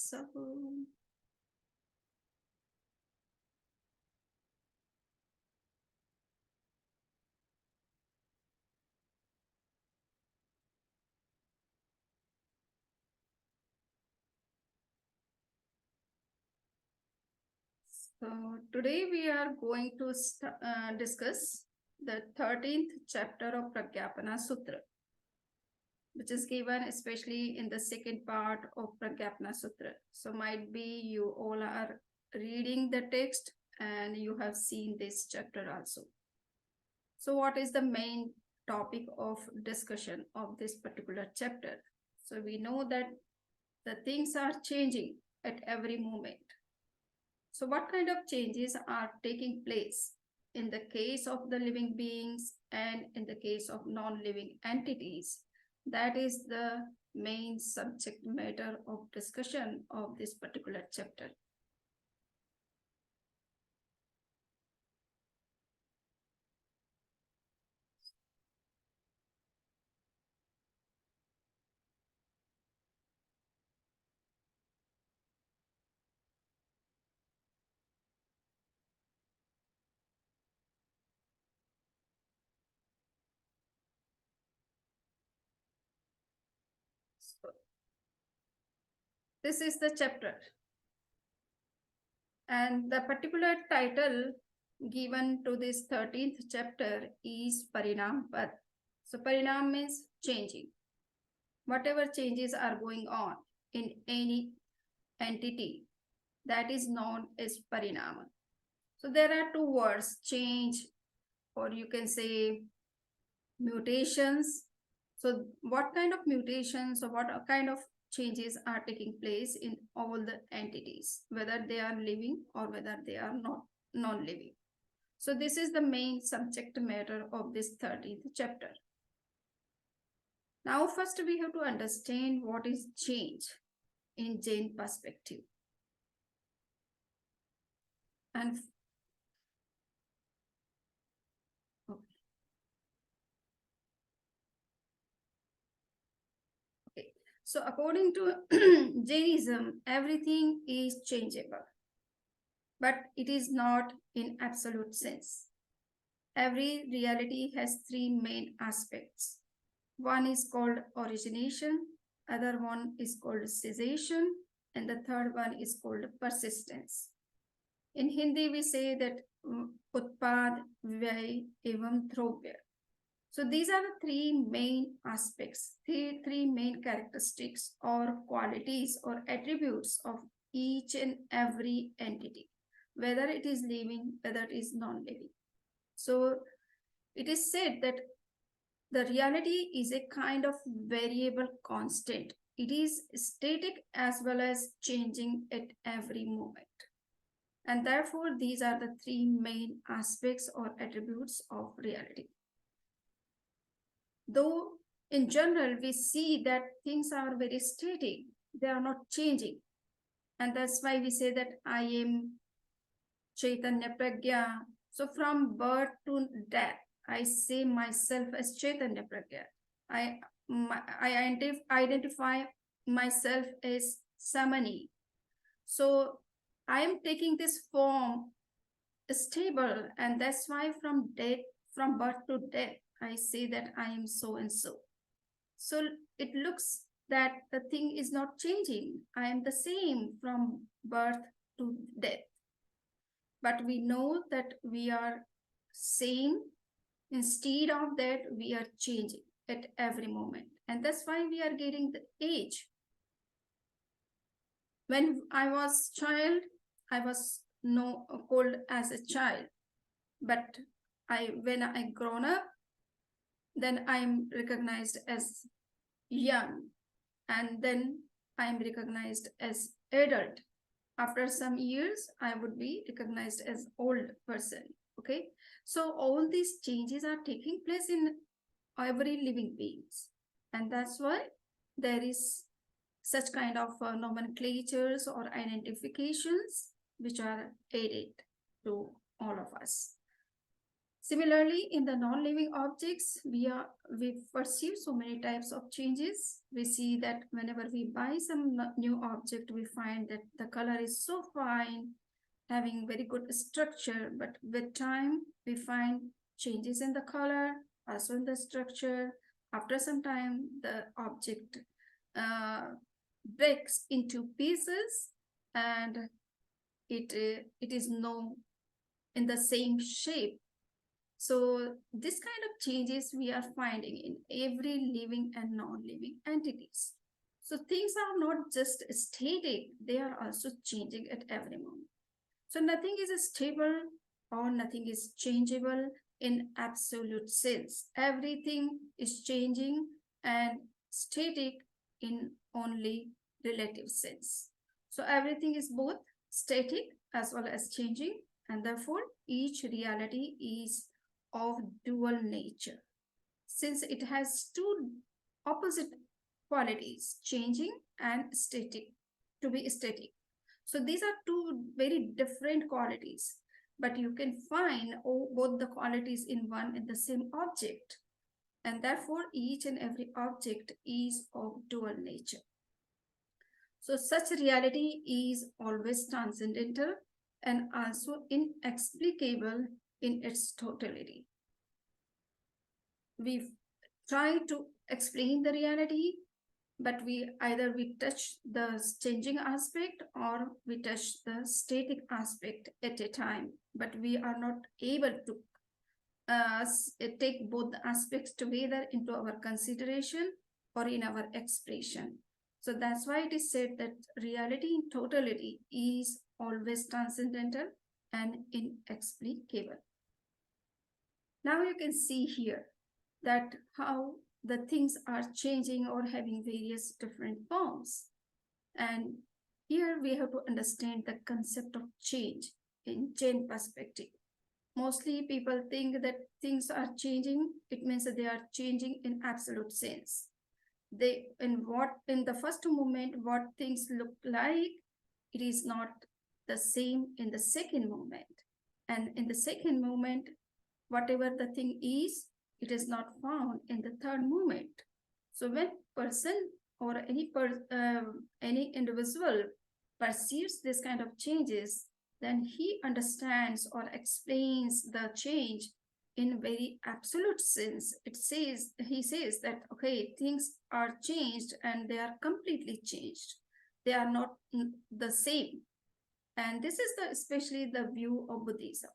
So today we are going to discuss the 13th chapter of Prajnapana Sutra, which is given especially in the second part of Prajnapana Sutra. So might be you all are reading the text and you have seen this chapter also. So what is the main topic of discussion of this particular chapter? So we know that the things are changing at every moment. So what kind of changes are taking place in the case of the living beings and in the case of non-living entities? That is the main subject matter of discussion of this particular chapter. So, this is the chapter. And the particular title given to this 13th chapter is Parinam Pad. So Parinam means changing. Whatever changes are going on in any entity, that is known as Parinama. So there are two words, change, or you can say mutations. So what kind of mutations or what kind of changes are taking place in all the entities, whether they are living or whether they are not non-living. So this is the main subject matter of this 13th chapter. Now first we have to understand what is change in Jain perspective. And okay. So according to Jainism, everything is changeable, but it is not in absolute sense. Every reality has three main aspects. One is called origination, other one is called cessation, and the third one is called persistence. In Hindi, we say that utpad, vyay, evam drovya. So these are the three main aspects, three main characteristics or qualities or attributes of each and every entity, whether it is living, whether it is non-living. So it is said that the reality is a kind of variable constant. It is static as well as changing at every moment. And therefore, these are the three main aspects or attributes of reality. Though in general, we see that things are very static, they are not changing. And that's why we say that I am Chaitanya Pragya. So from birth to death, I say myself as Chaitanya Pragya. I identify myself as Samani. So I am taking this form stable, and that's why from birth to death, I say that I am so and so. So it looks that the thing is not changing. I am the same from birth to death. But we know that we are same. Instead of that, we are changing at every moment. And that's why we are getting the age. When I was child, I was called as a child. But when I grown up, then I'm recognized as young, and then I'm recognized as adult. After some years, I would be recognized as old person. Okay, so all these changes are taking place in every living beings, and that's why there is such kind of nomenclatures or identifications which are added to all of us. Similarly, in the non-living objects, we perceive so many types of changes. We see that whenever we buy some new object, we find that the color is so fine, having very good structure, but with time, we find changes in the color, also in the structure. After some time, the object uh, breaks into pieces, and it is no in the same shape. So this kind of changes we are finding in every living and non-living entities. So things are not just static, they are also changing at every moment. So nothing is stable or nothing is changeable in absolute sense. Everything is changing and static in only relative sense. So everything is both static as well as changing, and therefore each reality is of dual nature. Since it has two opposite qualities, changing and static, to be static. So these are two very different qualities, but you can find both the qualities in one and the same object. And therefore, each and every object is of dual nature. So such reality is always transcendental and also inexplicable in its totality. We try to explain the reality, but we touch the changing aspect or we touch the static aspect at a time, but we are not able to take both the aspects together into our consideration or in our expression. So that's why it is said that reality in totality is always transcendental and inexplicable. Now you can see here that how the things are changing or having various different forms. And here we have to understand the concept of change in Jain perspective. Mostly people think that things are changing, it means that they are changing in absolute sense. In the first moment, what things look like, it is not the same in the second moment. And in the second moment, whatever the thing is, it is not found in the third moment. So when person or any individual perceives this kind of changes, then he understands or explains the change in very absolute sense. He says that okay, things are changed and they are completely changed. They are not the same. And this is especially the view of Buddhism.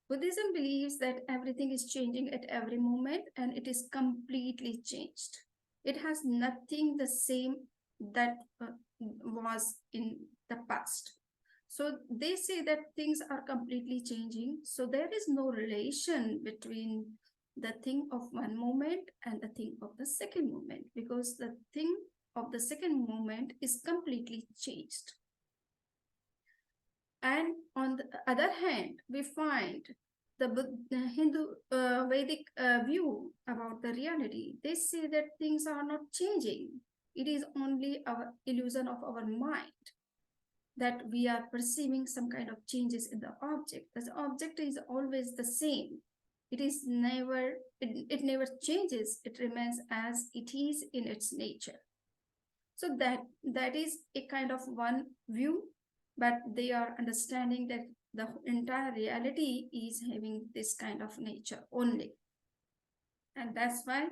Buddhism believes that everything is changing at every moment and it is completely changed. It has nothing the same that was in the past. So they say that things are completely changing. So there is no relation between the thing of one moment and the thing of the second moment, because the thing of the second moment is completely changed. And on the other hand, we find the Hindu Vedic view about the reality. They say that things are not changing. It is only our illusion of our mind that we are perceiving some kind of changes in the object. The object is always the same. It never changes. It remains as it is in its nature. So that is a kind of one view, but they are understanding that the entire reality is having this kind of nature only. And that's why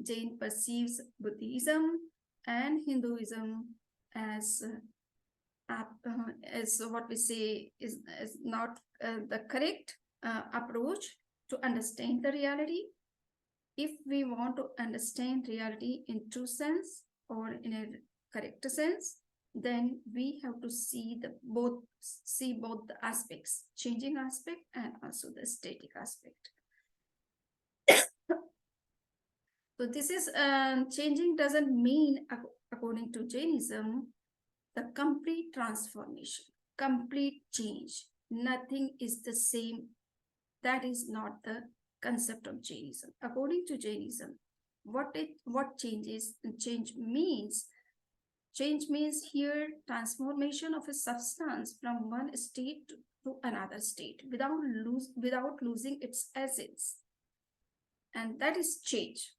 Jain perceives Buddhism and Hinduism as what we say is not the correct approach to understand the reality. If we want to understand reality in true sense or in a correct sense, then we have to see both the aspects, changing aspect and also the static aspect. So this is changing doesn't mean, according to Jainism, the complete transformation, complete change. Nothing is the same. That is not the concept of Jainism. According to Jainism, what change means? Change means here transformation of a substance from one state to another state without losing its essence. And that is change.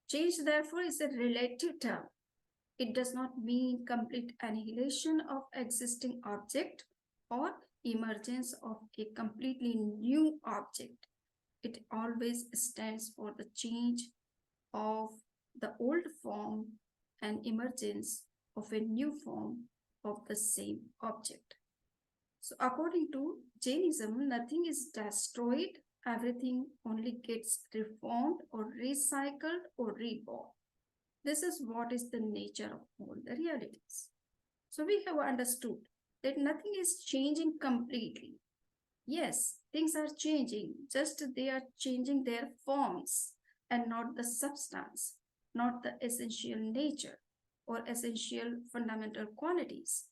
Change, therefore, is a relative term. It does not mean complete annihilation of existing object or emergence of a completely new object. It always stands for the change of the old form and emergence of a new form of the same object. So according to Jainism, nothing is destroyed, everything only gets reformed or recycled or reborn. This is what is the nature of all the realities. So we have understood that nothing is changing completely. Yes, things are changing, just they are changing their forms and not the substance, not the essential nature or essential fundamental qualities.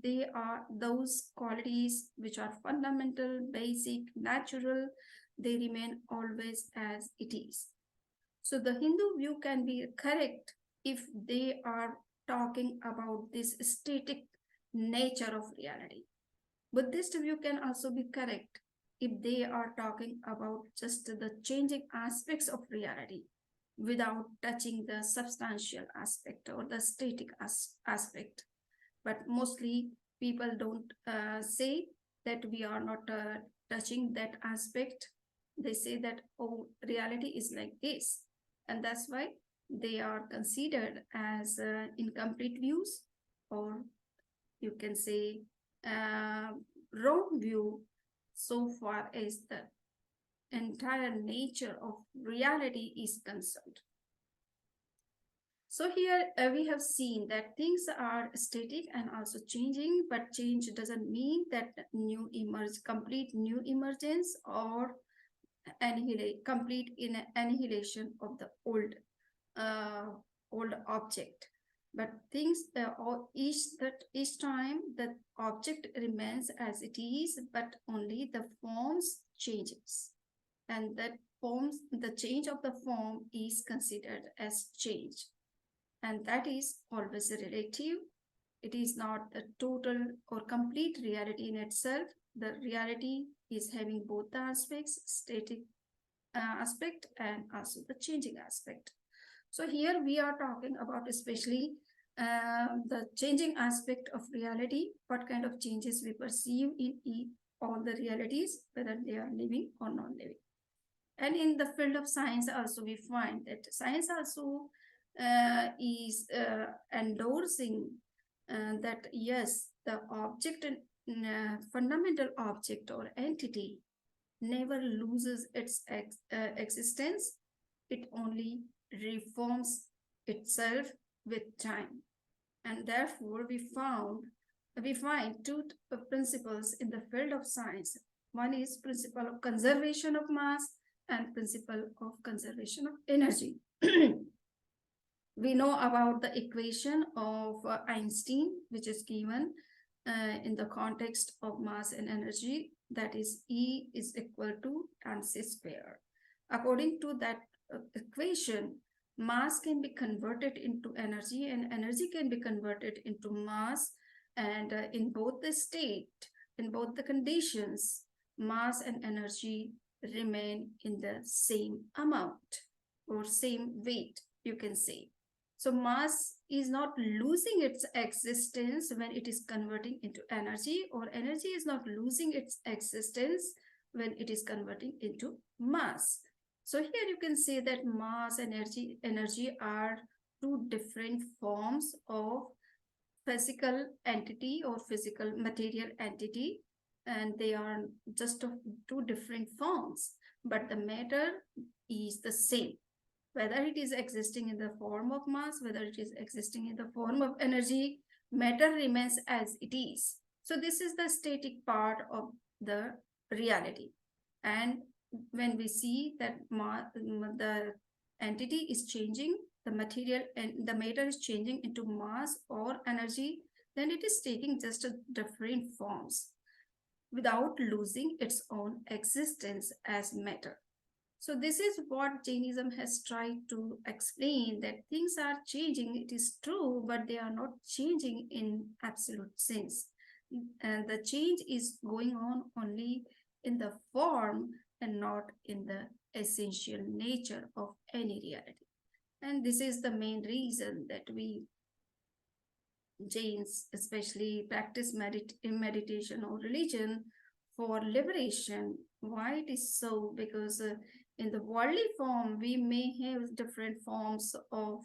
They are those qualities which are fundamental, basic, natural, they remain always as it is. So the Hindu view can be correct if they are talking about this static nature of reality. Buddhist view can also be correct if they are talking about just the changing aspects of reality without touching the substantial aspect or the static aspect. But mostly people don't say that we are not touching that aspect. They say that, oh, reality is like this. And that's why they are considered as incomplete views, or you can say wrong view so far as the entire nature of reality is concerned. So here we have seen that things are static and also changing, but change doesn't mean that complete new emergence or complete annihilation of the old object. But things each time the object remains as it is, but only the forms changes, and the change of the form is considered as change, and that is always relative. It is not the total or complete reality in itself. The reality is having both the aspects, static aspect and also the changing aspect. So here we are talking about especially the changing aspect of reality, what kind of changes we perceive in all the realities, whether they are living or non-living. And in the field of science also we find that science also is endorsing that yes, the object, fundamental object or entity never loses its existence. It only reforms itself with time. And therefore we find two principles in the field of science. One is principle of conservation of mass and principle of conservation of energy. We know about the equation of Einstein, which is given in the context of mass and energy, that is E is equal to mc square. According to that equation, mass can be converted into energy and energy can be converted into mass, and in both the conditions, mass and energy remain in the same amount or same weight, you can say. So mass is not losing its existence when it is converting into energy, or energy is not losing its existence when it is converting into mass. So here you can say that mass and energy are two different forms of physical entity or physical material entity, and they are just of two different forms, but the matter is the same. Whether it is existing in the form of mass, whether it is existing in the form of energy, matter remains as it is. So this is the static part of the reality. And when we see that the entity is changing, the material and the matter is changing into mass or energy, then it is taking just different forms without losing its own existence as matter. So this is what Jainism has tried to explain, that things are changing. It is true, but they are not changing in absolute sense. And the change is going on only in the form and not in the essential nature of any reality. And this is the main reason that we Jains especially practice meditation or religion for liberation. Why it is so? Because in the worldly form, we may have different forms of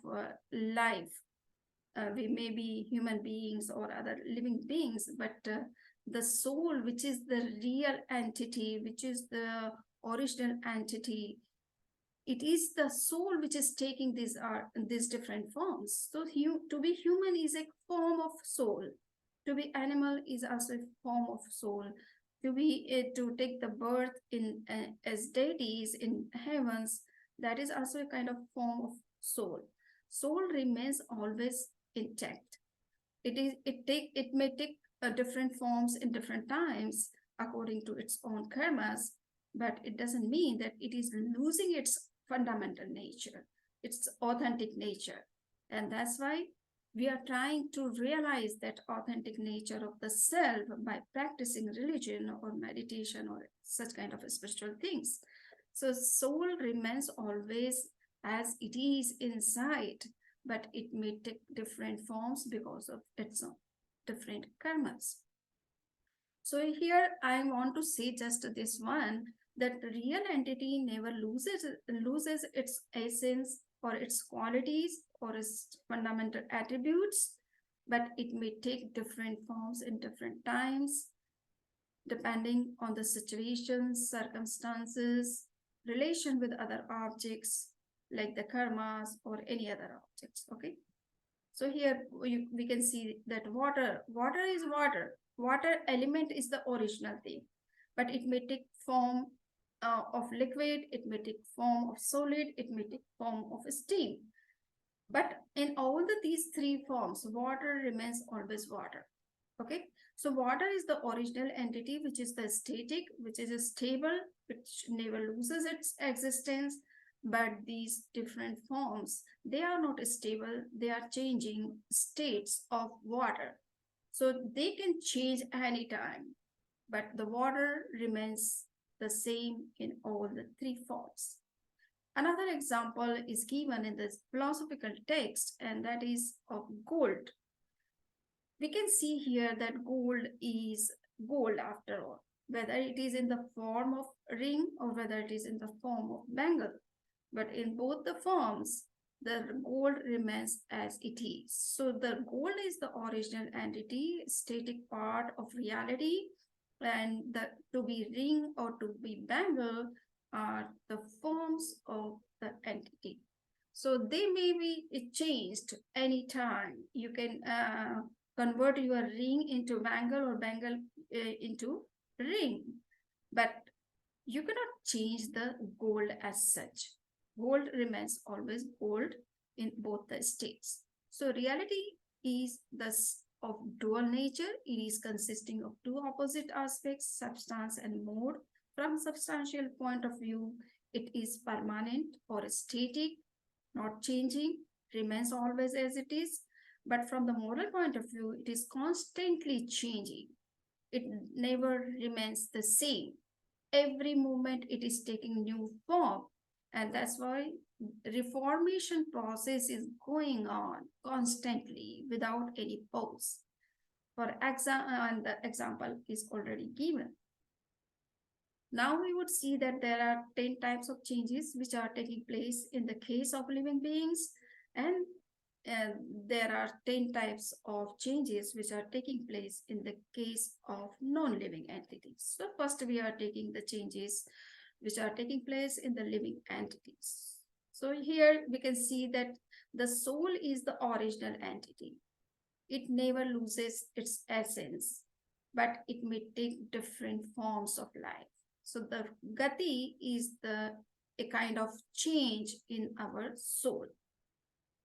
life. We may be human beings or other living beings, but the soul, which is the real entity, which is the original entity, it is the soul which is taking these different forms. So to be human is a form of soul. To be animal is also a form of soul. To take the birth in as deities in heavens, that is also a kind of form of soul. Soul remains always intact. It may take different forms in different times according to its own karmas, but it doesn't mean that it is losing its fundamental nature, its authentic nature. And that's why we are trying to realize that authentic nature of the self by practicing religion or meditation or such kind of spiritual things. So soul remains always as it is inside, but it may take different forms because of its own different karmas. So here I want to say just this one, that the real entity never loses its essence or its qualities or its fundamental attributes, but it may take different forms in different times depending on the situations, circumstances, relation with other objects like the karmas or any other objects. Okay. So here we can see that water is water. Water element is the original thing, but it may take form of liquid, it may take form of solid, it may take form of steam. But in all these three forms, water remains always water. Okay, so water is the original entity, which is the static, which is stable, which never loses its existence. But these different forms, they are not stable, they are changing states of water. So they can change anytime, but the water remains the same in all the three forms. Another example is given in this philosophical text, and that is of gold. We can see here that gold is gold after all, whether it is in the form of ring or whether it is in the form of bangle. But in both the forms, the gold remains as it is. So the gold is the original entity, static part of reality, and the to be ring or to be bangle are the forms of the entity. So they may be changed anytime. You can convert your ring into bangle or bangle into ring, but you cannot change the gold as such. Gold remains always gold in both the states. So reality is thus of dual nature. It is consisting of two opposite aspects, substance and mode. From substantial point of view, it is permanent or static, not changing, remains always as it is. But from the moral point of view, it is constantly changing. It never remains the same. Every moment it is taking new form. And that's why reformation process is going on constantly without any pause. For example, and the example is already given. Now we would see that there are 10 types of changes which are taking place in the case of living beings, and there are 10 types of changes which are taking place in the case of non-living entities. So first we are taking the changes which are taking place in the living entities. So here we can see that the soul is the original entity. It never loses its essence, but it may take different forms of life. So the gati is a kind of change in our soul,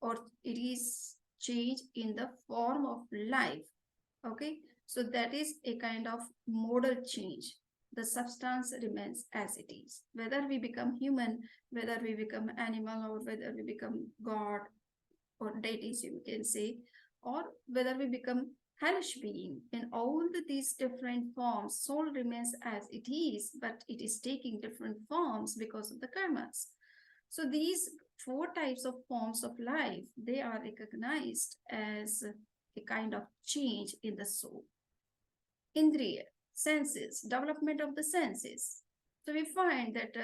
or it is change in the form of life. Okay, so that is a kind of modal change. the substance remains as it is. Whether we become human, whether we become animal, or whether we become God or deities, you can say, or whether we become hellish being, in all these different forms, soul remains as it is, but it is taking different forms because of the karmas. So these four types of forms of life, they are recognized as a kind of change in the soul. Indriya, senses, development of the senses. So we find that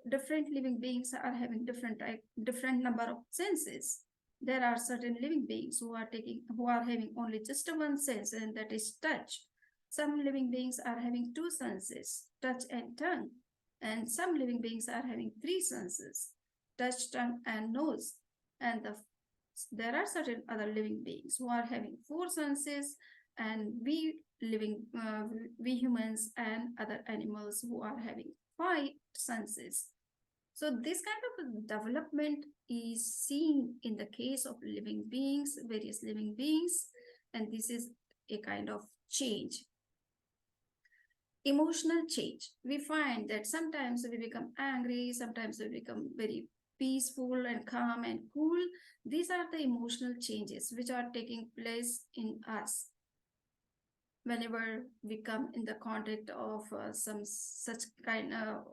different living beings are having different number of senses. There are certain living beings who are having only just one sense, and that is touch. Some living beings are having two senses, touch and tongue, and some living beings are having three senses, touch, tongue, and nose. And there are certain other living beings who are having four senses, and we humans and other animals who are having five senses. So this kind of development is seen in the case of living beings, various living beings, and this is a kind of change. Emotional change. We find that sometimes we become angry, sometimes we become very peaceful and calm and cool. These are the emotional changes which are taking place in us whenever we come in the contact of some such kind of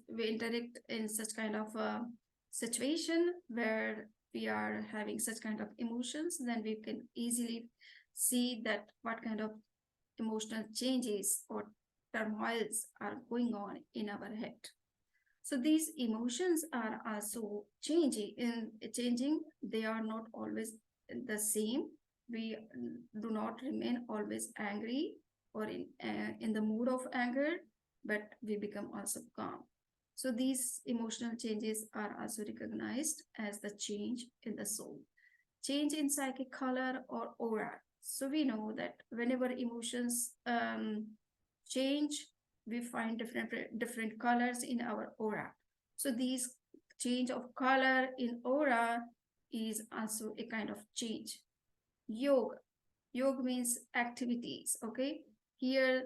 we interact in such kind of situation where we are having such kind of emotions, then we can easily see that what kind of emotional changes or turmoils are going on in our head. So these emotions are also changing. They are not always the same. We do not remain always angry or in the mood of anger, but we become also calm. So these emotional changes are also recognized as the change in the soul. Change in psychic color or aura. So we know that whenever emotions change, we find different colors in our aura. So these change of color in aura is also a kind of change. Yoga means activities. Okay, here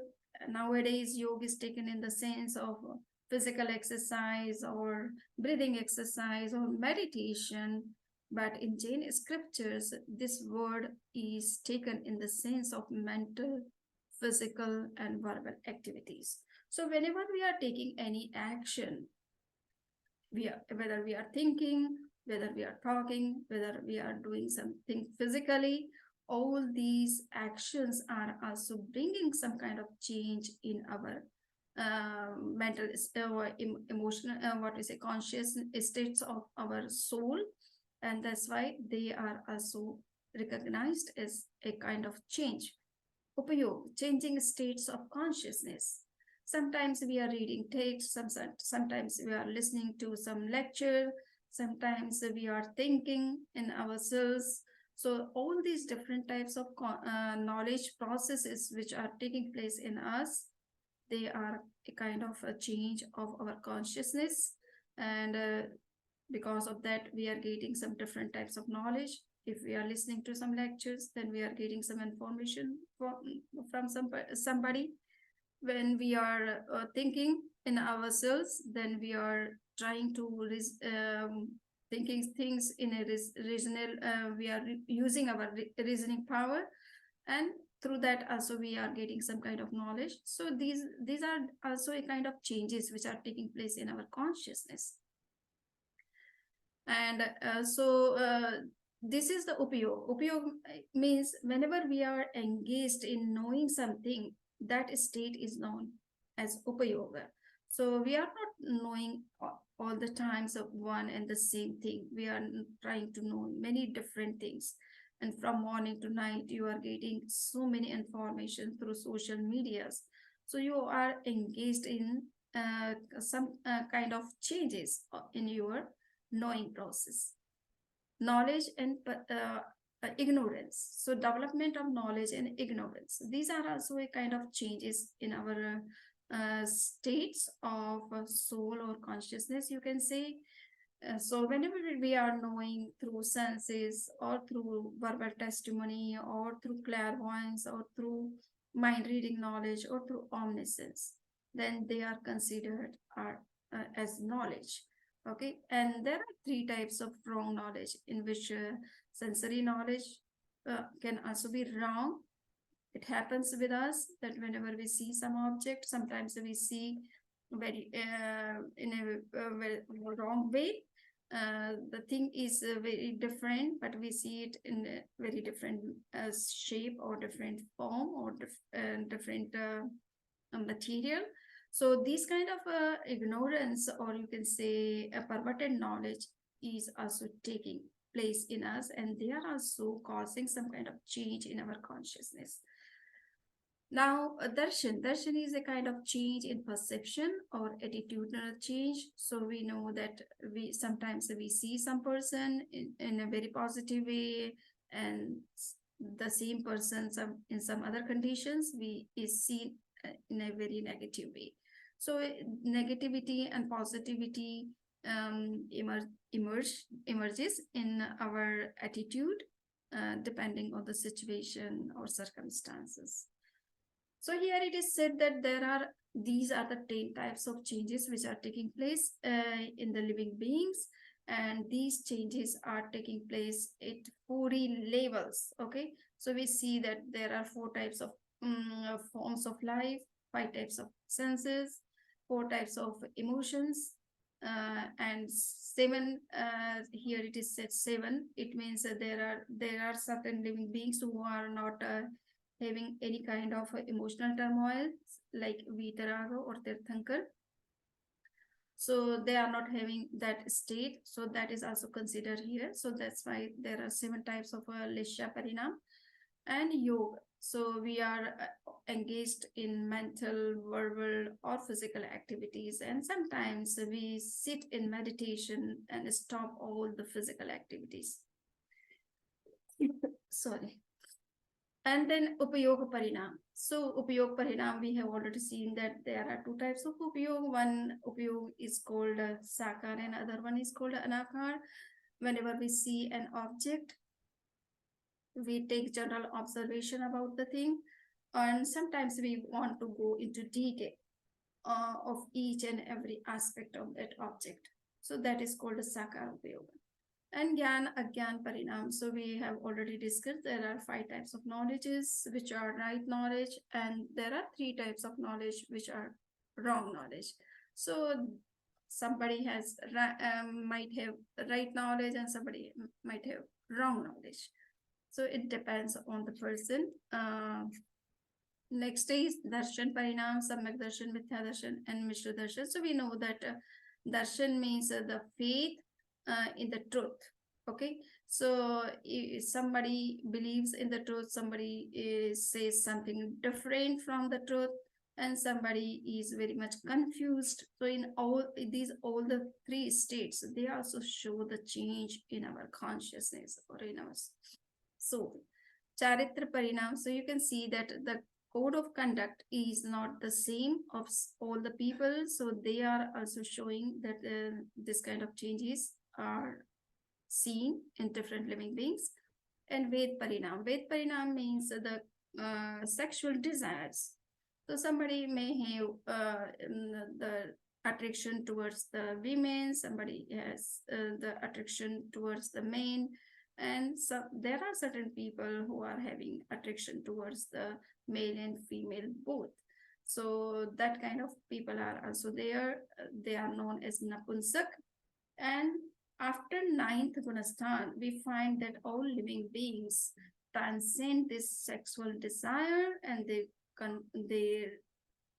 nowadays yoga is taken in the sense of physical exercise or breathing exercise or meditation, but in Jain scriptures this word is taken in the sense of mental, physical, and verbal activities. So whenever we are taking any action, whether we are thinking, whether we are talking, whether we are doing something physically, all these actions are also bringing some kind of change in our mental or emotional, what we say, conscious states of our soul, and that's why they are also recognized as a kind of change. Upayog, changing states of consciousness. Sometimes we are reading texts, sometimes we are listening to some lecture, sometimes we are thinking in ourselves. So all these different types of knowledge processes which are taking place in us, they are a kind of a change of our consciousness. And because of that, we are getting some different types of knowledge. If we are listening to some lectures, then we are getting some information from somebody. When we are thinking in ourselves, then we are trying to thinking things in a reasonable, we are using our reasoning power, and through that also we are getting some kind of knowledge. So these are also a kind of changes which are taking place in our consciousness. And this is the upayog. Upayog means whenever we are engaged in knowing something, that state is known as upayoga. So we are not knowing all the times of one and the same thing. We are trying to know many different things. And from morning to night, you are getting so many information through social medias. So you are engaged in some kind of changes in your knowing process. Knowledge and ignorance. So development of knowledge and ignorance. These are also a kind of changes in our states of soul or consciousness, you can say. So whenever we are knowing through senses or through verbal testimony or through clairvoyance or through mind reading knowledge or through omniscience, then they are considered as knowledge. Okay, and there are three types of wrong knowledge, in which sensory knowledge can also be wrong. It happens with us that whenever we see some object, sometimes we see very in a very wrong way. The thing is very different, but we see it in a very different shape or different form or different material. So this kind of ignorance, or you can say a perverted knowledge, is also taking place in us, and they are also causing some kind of change in our consciousness. Now, darshan is a kind of change in perception or attitudinal change. So we know that we sometimes we see some person in a very positive way, and the same person in some other conditions we is seen in a very negative way. So negativity and positivity emerges in our attitude depending on the situation or circumstances. So here it is said that these are the 10 types of changes which are taking place in the living beings, and these changes are taking place at 40 levels. Okay, so we see that there are 4 types of forms of life, 5 types of senses, 4 types of emotions, and 7. Here it is said 7. It means that there are certain living beings who are not having any kind of emotional turmoil, like Vitaraga or Tirthankar. So they are not having that state. So that is also considered here. So that's why there are 7 types of Lishya Parinam. And yoga. So we are engaged in mental, verbal, or physical activities. And sometimes we sit in meditation and stop all the physical activities. Sorry. And then Upayog Parinam. So Upayog Parinam, we have already seen that there are 2 types of Upayog. One Upayog is called Sakar and other one is called Anakar. Whenever we see an object, we take general observation about the thing, and sometimes we want to go into detail of each and every aspect of that object. So that is called a Sakar Upayog. And Gyan, Agyan, Parinam. So we have already discussed there are 5 types of knowledges which are right knowledge, and there are 3 types of knowledge which are wrong knowledge. So somebody might have right knowledge and somebody might have wrong knowledge. So it depends on the person. Next is Darshan Parinam, Samyak Darshan, Mithya Darshan, and Mishra Darshan. So we know that Darshan means the faith in the truth. Okay, so if somebody believes in the truth, somebody says something different from the truth, and somebody is very much confused. So in all the 3 states, they also show the change in our consciousness or in our soul. Charitra Parinam. So you can see that the code of conduct is not the same of all the people. So they are also showing that this kind of changes are seen in different living beings. And Ved Parinam. Ved Parinam means the sexual desires. So somebody may have the attraction towards the women, somebody has the attraction towards the men, and so there are certain people who are having attraction towards the male and female both. So that kind of people are also there. They are known as Napunsak. And after 9th Gunasthan, we find that all living beings transcend this sexual desire, and they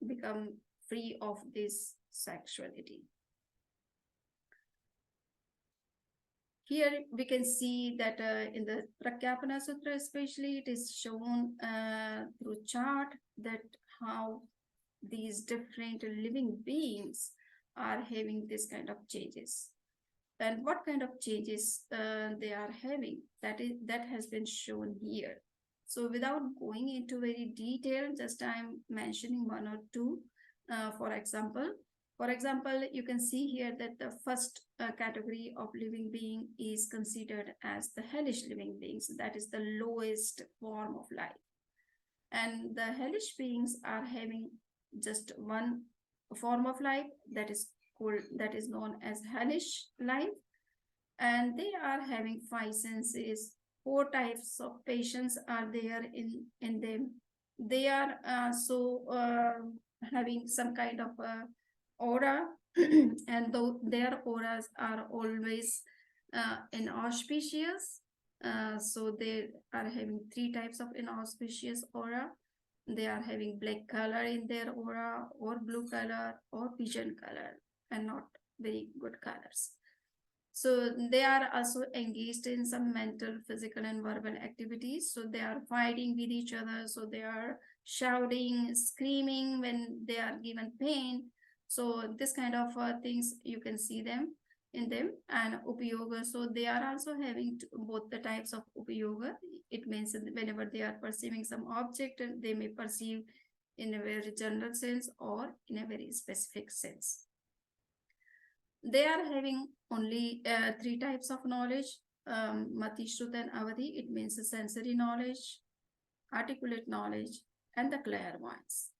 become free of this sexuality. Here we can see that in the Prajnapana Sutra especially, it is shown through chart that how these different living beings are having this kind of changes. And what kind of changes they are having, that has been shown here. So without going into very detail, just I'm mentioning 1 or 2. For example, you can see here that the first category of living being is considered as the hellish living beings. That is the lowest form of life. And the hellish beings are having just one form of life that is known as hellish life, and they are having five senses. Four types of patients are there in them. They are having some kind of aura, and though their auras are always inauspicious. So they are having three types of inauspicious aura. They are having black color in their aura, or blue color, or pigeon color, and not very good colors. So they are also engaged in some mental, physical, and verbal activities. So they are fighting with each other. So they are shouting, screaming when they are given pain. So this kind of things you can see them in them. And upayoga, so they are also having both the types of upayoga. It means that whenever they are perceiving some object, they may perceive in a very general sense or in a very specific sense. They are having only three types of knowledge: Mati, Shruta, and Avadi. It means the sensory knowledge, articulate knowledge, and the clairvoyance.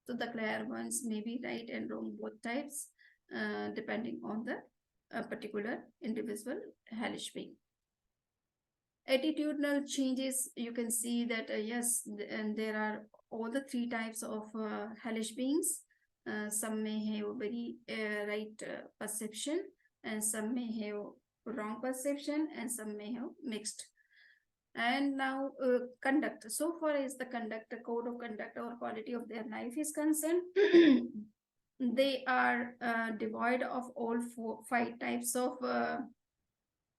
So the clairvoyance may be right and wrong, both types, depending on the particular individual hellish being. Attitudinal changes, you can see that yes, and there are all the three types of hellish beings. Some may have very right perception, and some may have wrong perception, and some may have mixed. And now conduct. So far as the conduct, the code of conduct or quality of their life is concerned, they are devoid of all five types of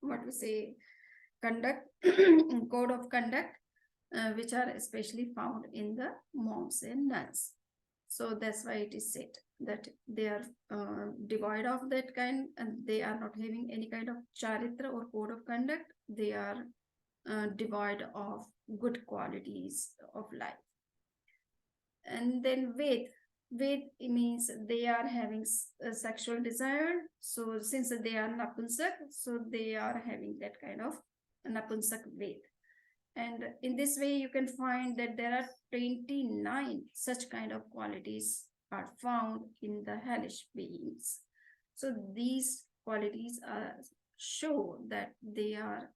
what we say conduct, code of conduct, which are especially found in the monks and nuns. So that's why it is said that they are devoid of that kind, and they are not having any kind of charitra or code of conduct. They are devoid of good qualities of life. And then Ved means they are having a sexual desire. So since they are Napunsak, so they are having that kind of Napunsak Ved. And in this way, you can find that there are 29 such kind of qualities are found in the hellish beings. So these qualities show that they are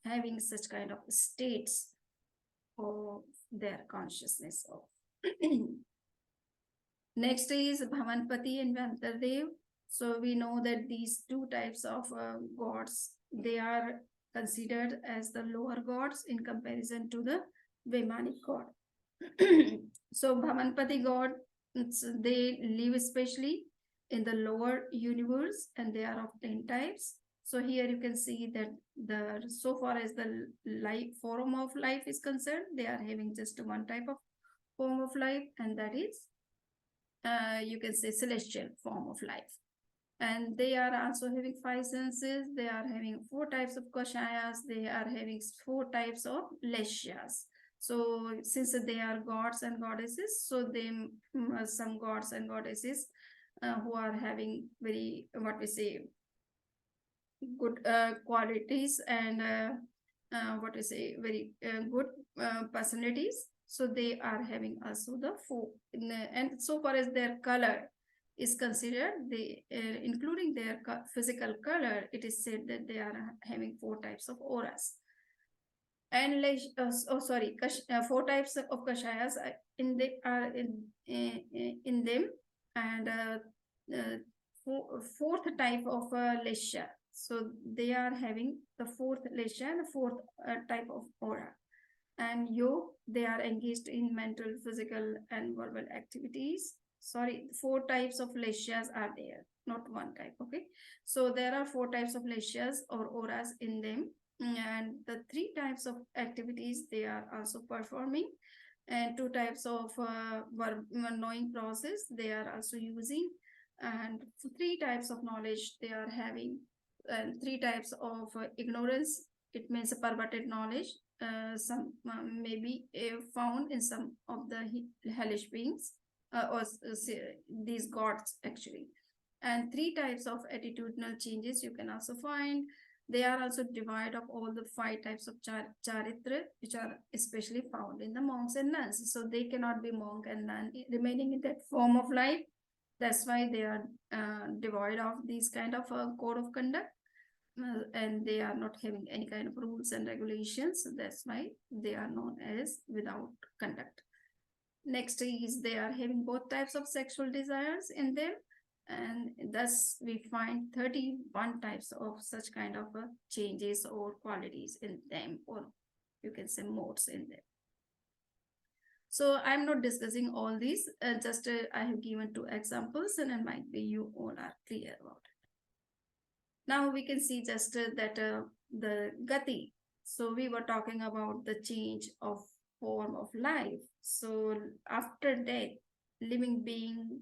having such kind of states of their consciousness of. Next is Bhavanpati and Vyantardev. So we know that these two types of gods, they are considered as the lower gods in comparison to the Vaimanic god. So Bhavanpati god, they live especially in the lower universe, and they are of 10 types. So here you can see that so far as the life form of life is concerned, they are having just one type of form of life, and that is you can say celestial form of life. And they are also having five senses. They are having four types of kashayas. They are having four types of leshyas. So since they are gods and goddesses, so they some gods and goddesses who are having very what we say good qualities and what we say very good personalities. So they are having also the four, and so far as their color is considered, they including their physical color, it is said that they are having four types of auras. And four types of kashayas in them, and fourth type of lesha. So they are having the fourth lesha and the fourth type of aura. And yog, they are engaged in mental, physical, and verbal activities. Sorry, four types of leshyas are there, not one type. Okay, so there are four types of leshyas or auras in them, and the three types of activities they are also performing, and two types of knowing process they are also using, and three types of knowledge they are having, and three types of ignorance. It means a perverted knowledge. Some may be found in some of the hellish beings or these gods actually. And three types of attitudinal changes you can also find. They are also divided of all the five types of charitra, which are especially found in the monks and nuns. So they cannot be monk and nun remaining in that form of life. That's why they are devoid of these kind of code of conduct, and they are not having any kind of rules and regulations. That's why they are known as without conduct. Next is they are having both types of sexual desires in them, and thus we find 31 types of such kind of changes or qualities in them, or you can say modes in them. So I'm not discussing all these, just I have given two examples, and it might be you all are clear about it. Now we can see just that the gati. So we were talking about the change of form of life. So after death, living being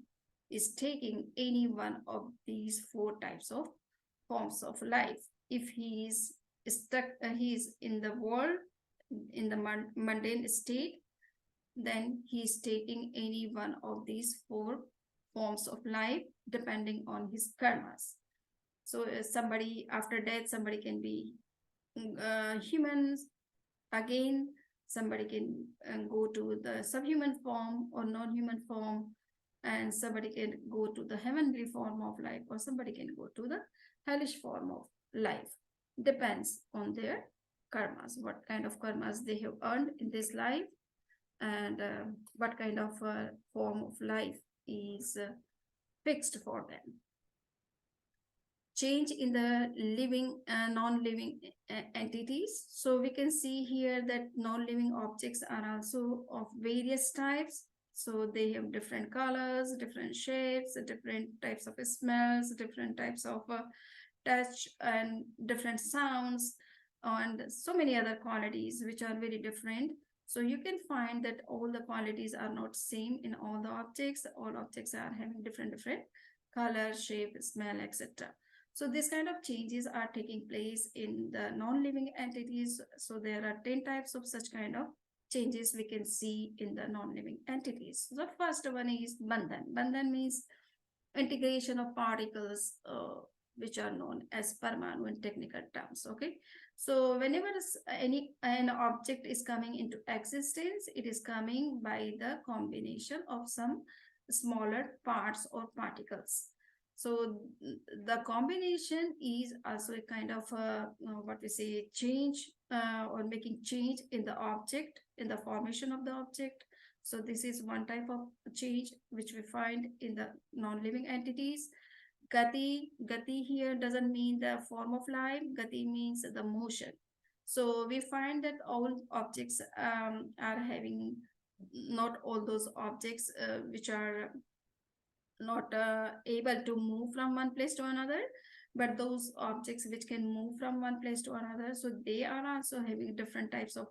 is taking any one of these four types of forms of life. If he is stuck, he is in the world, in the mundane state, then he is taking any one of these four forms of life depending on his karmas. So somebody after death, somebody can be humans again, somebody can go to the subhuman form or non-human form, and somebody can go to the heavenly form of life, or somebody can go to the hellish form of life. Depends on their karmas, what kind of karmas they have earned in this life, and what kind of form of life is fixed for them. Change in the living and non-living entities. So we can see here that non-living objects are also of various types. So they have different colors, different shapes, different types of smells, different types of touch, and different sounds, and so many other qualities which are very different. So you can find that all the qualities are not same in all the objects. All objects are having different color, shape, smell, etc. So this kind of changes are taking place in the non-living entities. So there are 10 types of such kind of changes we can see in the non-living entities. The first one is bandhan. Bandhan means integration of particles, which are known as Parmanu in technical terms. Okay, so whenever an object is coming into existence, it is coming by the combination of some smaller parts or particles. So the combination is also a kind of what we say change, or making change in the object, in the formation of the object. So this is one type of change which we find in the non-living entities. Gati here doesn't mean the form of life. Gati means the motion. So we find that all objects are having, not all those objects which are not able to move from one place to another, but those objects which can move from one place to another, so they are also having different types of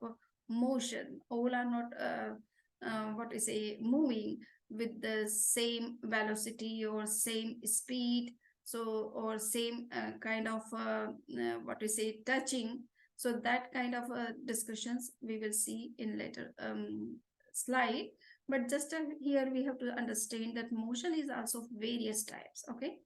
motion. All are not what we say moving with the same velocity or same speed, so or same kind of what we say touching. So that kind of discussions we will see in later slide. But just here we have to understand that motion is also various types. Okay,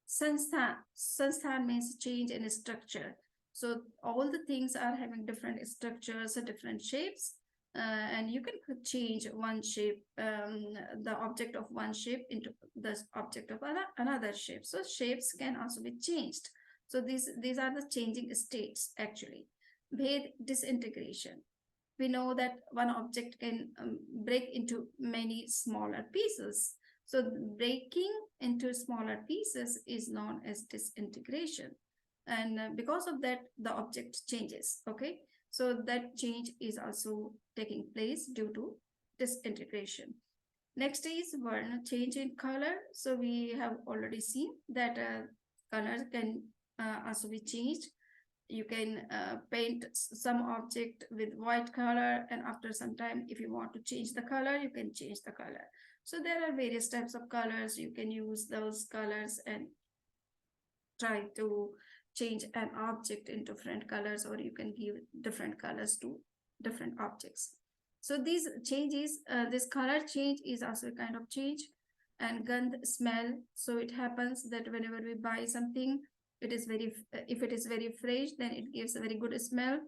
sansthan means change in structure. So all the things are having different structures, different shapes, and you can change one shape, the object of one shape into the object of another shape. So shapes can also be changed. So these are the changing states actually. Bhed, disintegration. We know that one object can break into many smaller pieces. So breaking into smaller pieces is known as disintegration. And because of that, the object changes. Okay. So that change is also taking place due to disintegration. Next is Varna, change in color. So we have already seen that color can also be changed. You can paint some object with white color, and after some time, if you want to change the color, you can change the color. So there are various types of colors. You can use those colors and try to change an object in different colors, or you can give different colors to different objects. So these changes, this color change is also a kind of change. And gandh, smell. So it happens that whenever we buy something, it is very, if it is very fresh, then it gives a very good smell.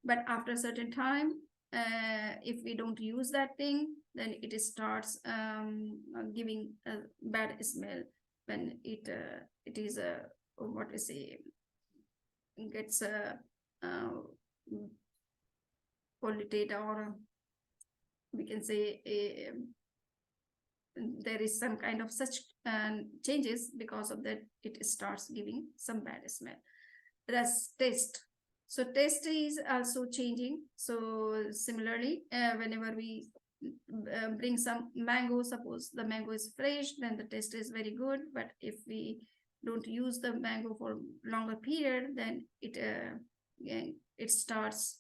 But after a certain time, if we don't use that thing, then it starts giving a bad smell when it is a what we say gets polluted, or we can say there is some kind of such changes. Because of that, it starts giving some bad smell. That's taste. So taste is also changing. So similarly, whenever we bring some mango, suppose the mango is fresh, then the taste is very good. But if we don't use the mango for longer period, then it starts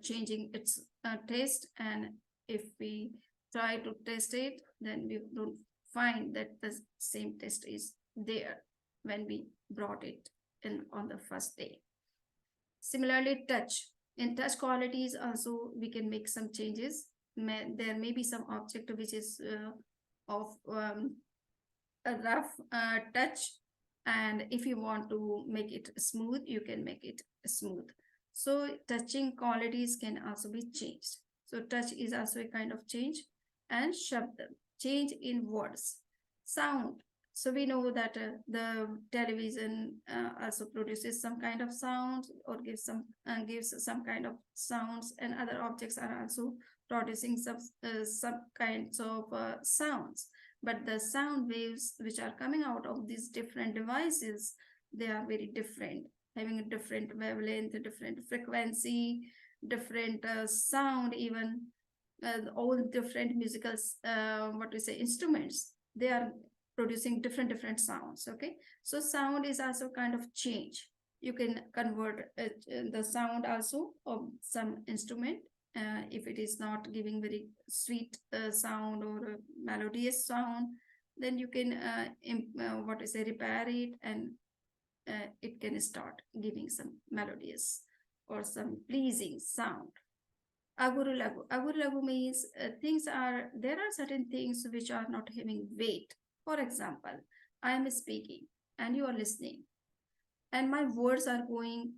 changing its taste. And if we try to taste it, then we don't find that the same taste is there when we brought it in on the first day. Similarly, touch. In touch qualities also we can make some changes. There may be some object which is of a rough touch, and if you want to make it smooth, you can make it smooth. So touching qualities can also be changed. So touch is also a kind of change. And shabda, change in words. Sound. So we know that the television also produces some kind of sound, or gives some kind of sounds, and other objects are also producing some kinds of sounds. But the sound waves which are coming out of these different devices, they are very different, having a different wavelength, a different frequency, different sound, even all different musical what we say instruments, they are producing different sounds. Okay, so sound is also kind of change. You can convert the sound also of some instrument. If it is not giving very sweet sound or melodious sound, then you can what is say repair it, and it can start giving some melodious or some pleasing sound. Aguru lagu. Aguru lagu means there are certain things which are not having weight. For example, I am speaking and you are listening, and my words are going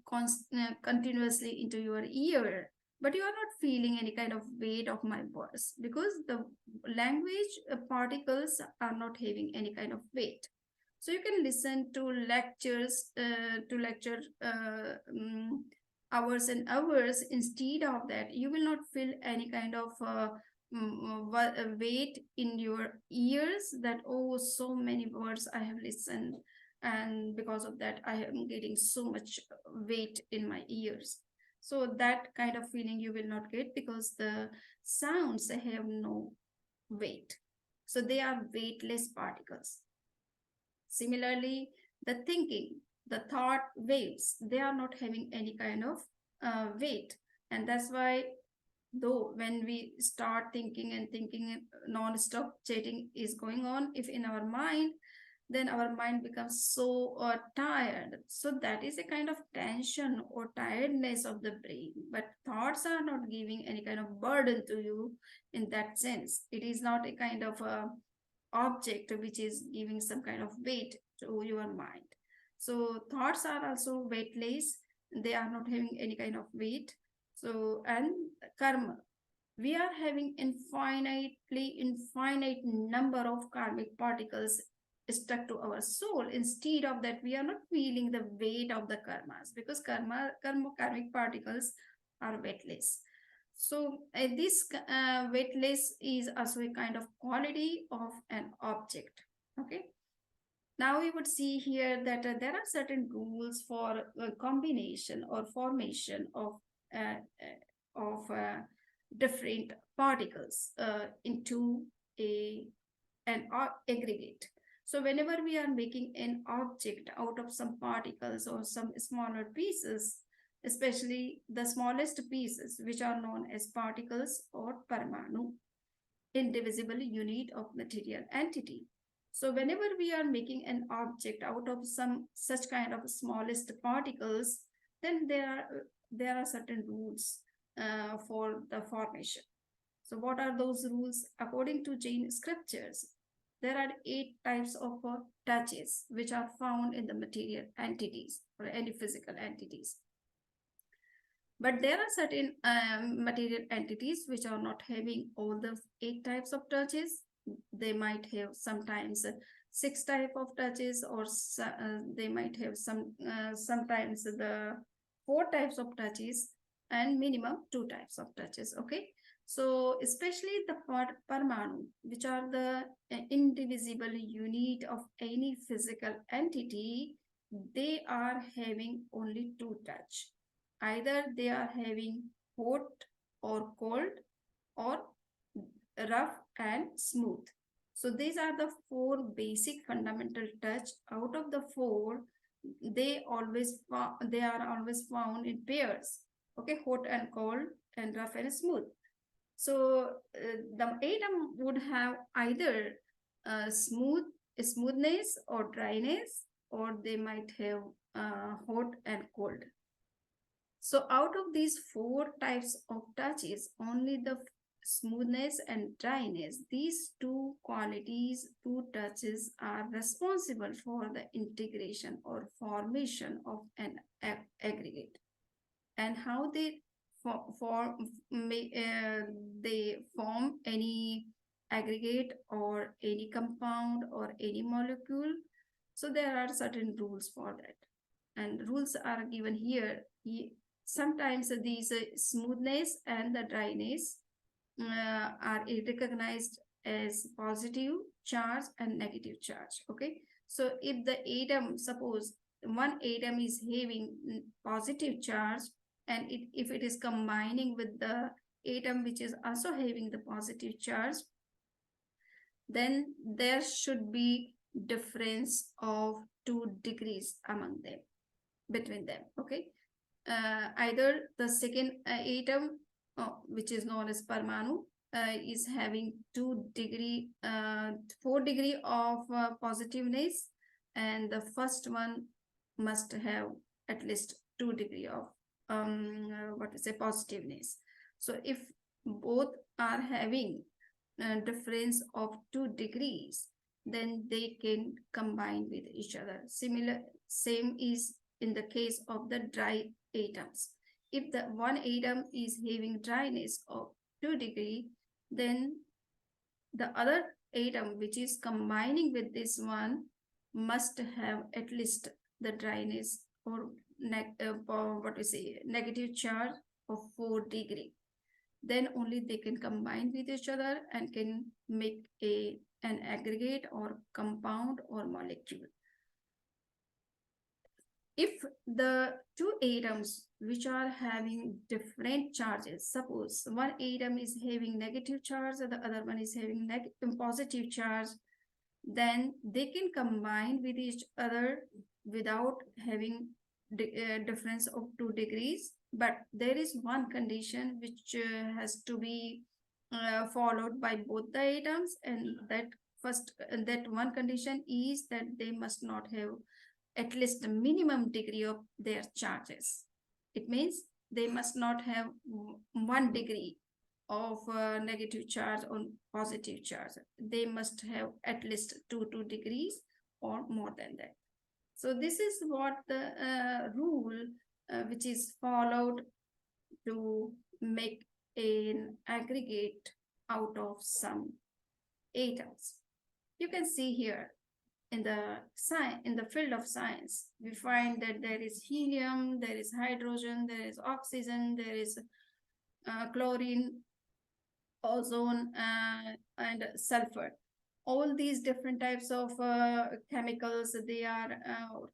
continuously into your ear, but you are not feeling any kind of weight of my words, because the language particles are not having any kind of weight. So you can listen to lectures to lecture hours and hours. Instead of that, you will not feel any kind of weight in your ears, that oh, so many words I have listened, and because of that I am getting so much weight in my ears. So that kind of feeling you will not get, because the sounds have no weight, so they are weightless particles. Similarly, the thinking, the thought waves, they are not having any kind of weight. And that's why, though when we start thinking and thinking, non-stop chatting is going on if in our mind, then our mind becomes so tired. So that is a kind of tension or tiredness of the brain. But thoughts are not giving any kind of burden to you in that sense. It is not a kind of object which is giving some kind of weight to your mind. So thoughts are also weightless. They are not having any kind of weight. So, and karma, we are having infinite number of karmic particles stuck to our soul. Instead of that, we are not feeling the weight of the karmas, because karmic particles are weightless. So this weightless is also a kind of quality of an object. Okay, now we would see here that there are certain rules for combination or formation of uh, different particles into an aggregate. So whenever we are making an object out of some particles or some smaller pieces, especially the smallest pieces, which are known as particles or parmanu, indivisible unit of material entity. So whenever we are making an object out of some such kind of smallest particles, then there are certain rules for the formation. So what are those rules? According to Jain scriptures, there are 8 types of touches which are found in the material entities or any physical entities. But there are certain material entities which are not having all the 8 types of touches. They might have sometimes 6 type of touches, or they might have sometimes the 4 types of touches, and minimum 2 types of touches. Okay, so especially the parmanu, which are the indivisible unit of any physical entity, they are having only 2 touch. Either they are having hot or cold, or rough and smooth. So these are the 4 basic fundamental touch. Out of the 4, they are always found in pairs. Okay, hot and cold, and rough and smooth. So the atom would have either smoothness or dryness, or they might have hot and cold. So out of these 4 types of touches, only the smoothness and dryness, these 2 qualities, 2 touches, are responsible for the integration or formation of an aggregate. And how they they form any aggregate or any compound or any molecule. So there are certain rules for that, and rules are given here. Sometimes these smoothness and the dryness are recognized as positive charge and negative charge. Okay, so if the atom, suppose one atom is having positive charge, and if it is combining with the atom which is also having the positive charge, then there should be difference of 2 degrees among them, between them. Okay, either the second atom, which is known as parmanu, is having 4 degree of positiveness, and the first one must have at least 2 degree of positiveness. So if both are having a difference of 2 degrees, then they can combine with each other. Same is in the case of the dry atoms. If the one atom is having dryness of 2 degree, then the other atom which is combining with this one must have at least the dryness or negative charge of 4 degree. Then only they can combine with each other and can make an aggregate or compound or molecule. If the 2 atoms which are having different charges, suppose one atom is having negative charge and the other one is having positive charge, then they can combine with each other without having difference of 2 degrees. But there is one condition which has to be followed by both the atoms, and that one condition is that they must not have at least a minimum degree of their charges. It means they must not have 1 degree of negative charge or positive charge. They must have at least 2 degrees or more than that. So this is what the rule which is followed to make an aggregate out of some atoms. You can see here in the field of science, we find that there is helium, there is hydrogen, there is oxygen, there is chlorine, ozone, and sulfur. All these different types of chemicals, they are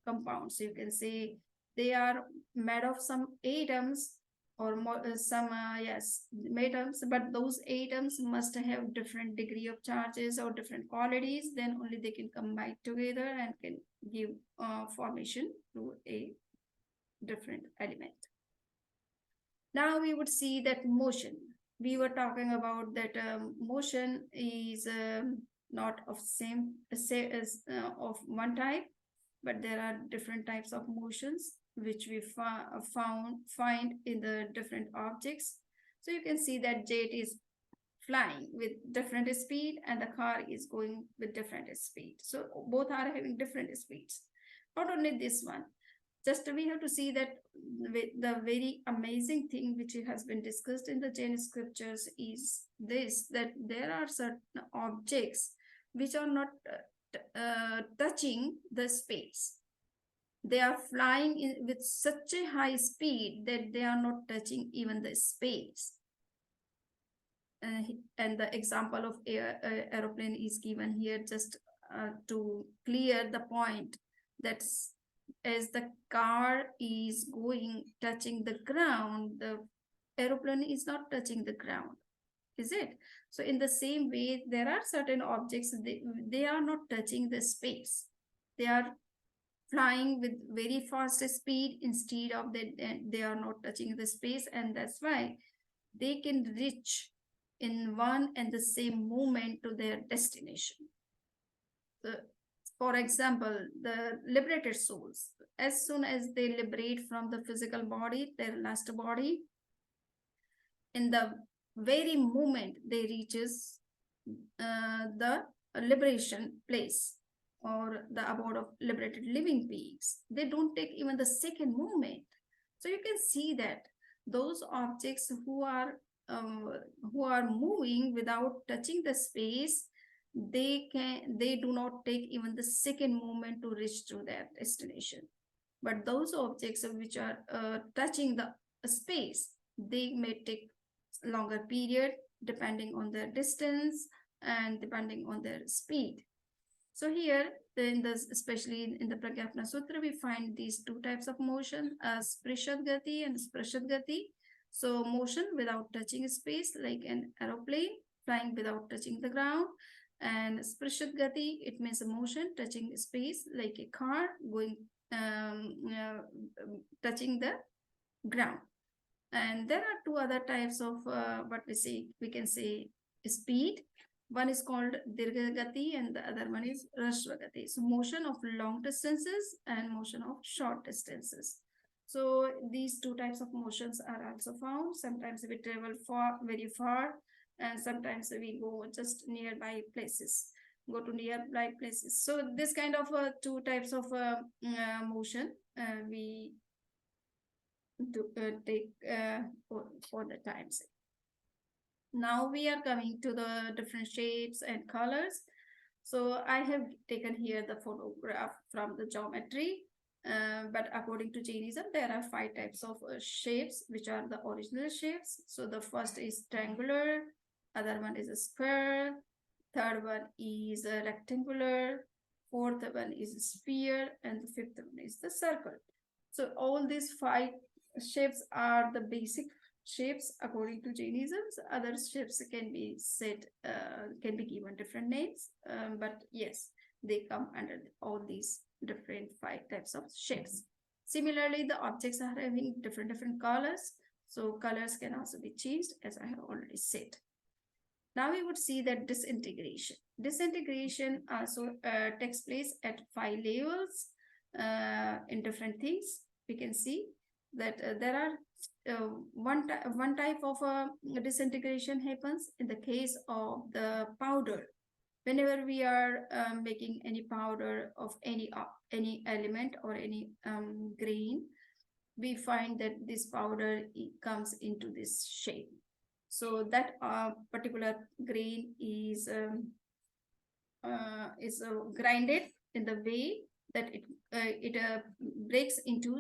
compounds. You can say they are made of some atoms, or some atoms, but those atoms must have different degree of charges or different qualities. Then only they can combine together and can give formation to a different element. Now we would see that motion. We were talking about that motion is not of of one type, but there are different types of motions which we find in the different objects. So you can see that jet is flying with different speed and the car is going with different speed. So both are having different speeds. Not only this one, just we have to see that the very amazing thing which has been discussed in the Jain scriptures is this, that there are certain objects which are not touching the space. They are flying with such a high speed that they are not touching even the space. And the example of aeroplane is given here just to clear the point that as the car is going touching the ground, the aeroplane is not touching the ground, is it? So in the same way, there are certain objects, they are not touching the space. They are flying with very fast speed instead of that, they are not touching the space, and that's why they can reach in one and the same moment to their destination. So, for example, the liberated souls, as soon as they liberate from the physical body, their last body, in the very moment they reaches the liberation place or the abode of liberated living beings, they don't take even the second moment. So you can see that those objects who are moving without touching the space, they do not take even the second moment to reach to their destination. But those objects which are touching the space, they may take longer period depending on their distance and depending on their speed. So here, especially in the Prajnapana Sutra, we find these two types of motion, Sprishad Gati and Sprashad Gati. So motion without touching space, like an aeroplane flying without touching the ground. And Sprishad Gati, it means a motion touching space, like a car going touching the ground. And there are two other types of what we can say speed. One is called Dirgha Gati and the other one is Rashva Gati. So motion of long distances and motion of short distances. So these two types of motions are also found. Sometimes we travel very far, and sometimes we go just nearby places, go to nearby places. So this kind of two types of motion we to take for the times. Now we are coming to the different shapes and colors. So I have taken here the photograph from the geometry, but according to Jainism, there are 5 types of shapes, which are the original shapes. So the first is triangular, other one is a square, third one is a rectangular, fourth one is a sphere, and the fifth one is the circle. So all these 5 shapes are the basic shapes according to Jainism. Other shapes can be said, can be given different names, but yes, they come under all these different 5 types of shapes. Similarly, the objects are having different colors, so colors can also be changed, as I have already said. Now we would see that disintegration. Disintegration also takes place at 5 levels in different things. We can see that there are one type of disintegration happens in the case of the powder. Whenever we are making any powder of any element or any grain, we find that this powder comes into this shape. So that particular grain is grinded in the way that it breaks into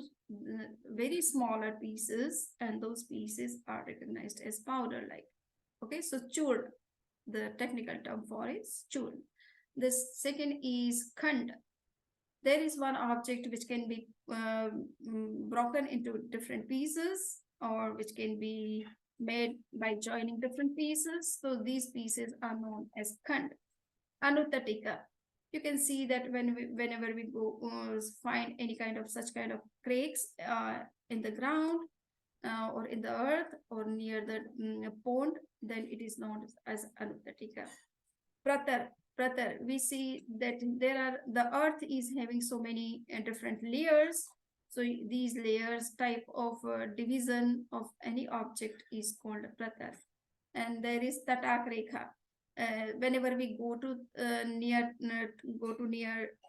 very smaller pieces, and those pieces are recognized as powder like. Okay, so churn, the technical term for it is churn. The second is khand. There is one object which can be broken into different pieces, or which can be made by joining different pieces. So these pieces are known as khand. Anuttatika. You can see that whenever we go find any kind of such kind of cracks in the ground or in the earth or near the pond, then it is known as Anuttatika. Pratar, we see that the earth is having so many different layers. So these layers type of division of any object is called pratar. And there is Tatak Rekha. Whenever we go to near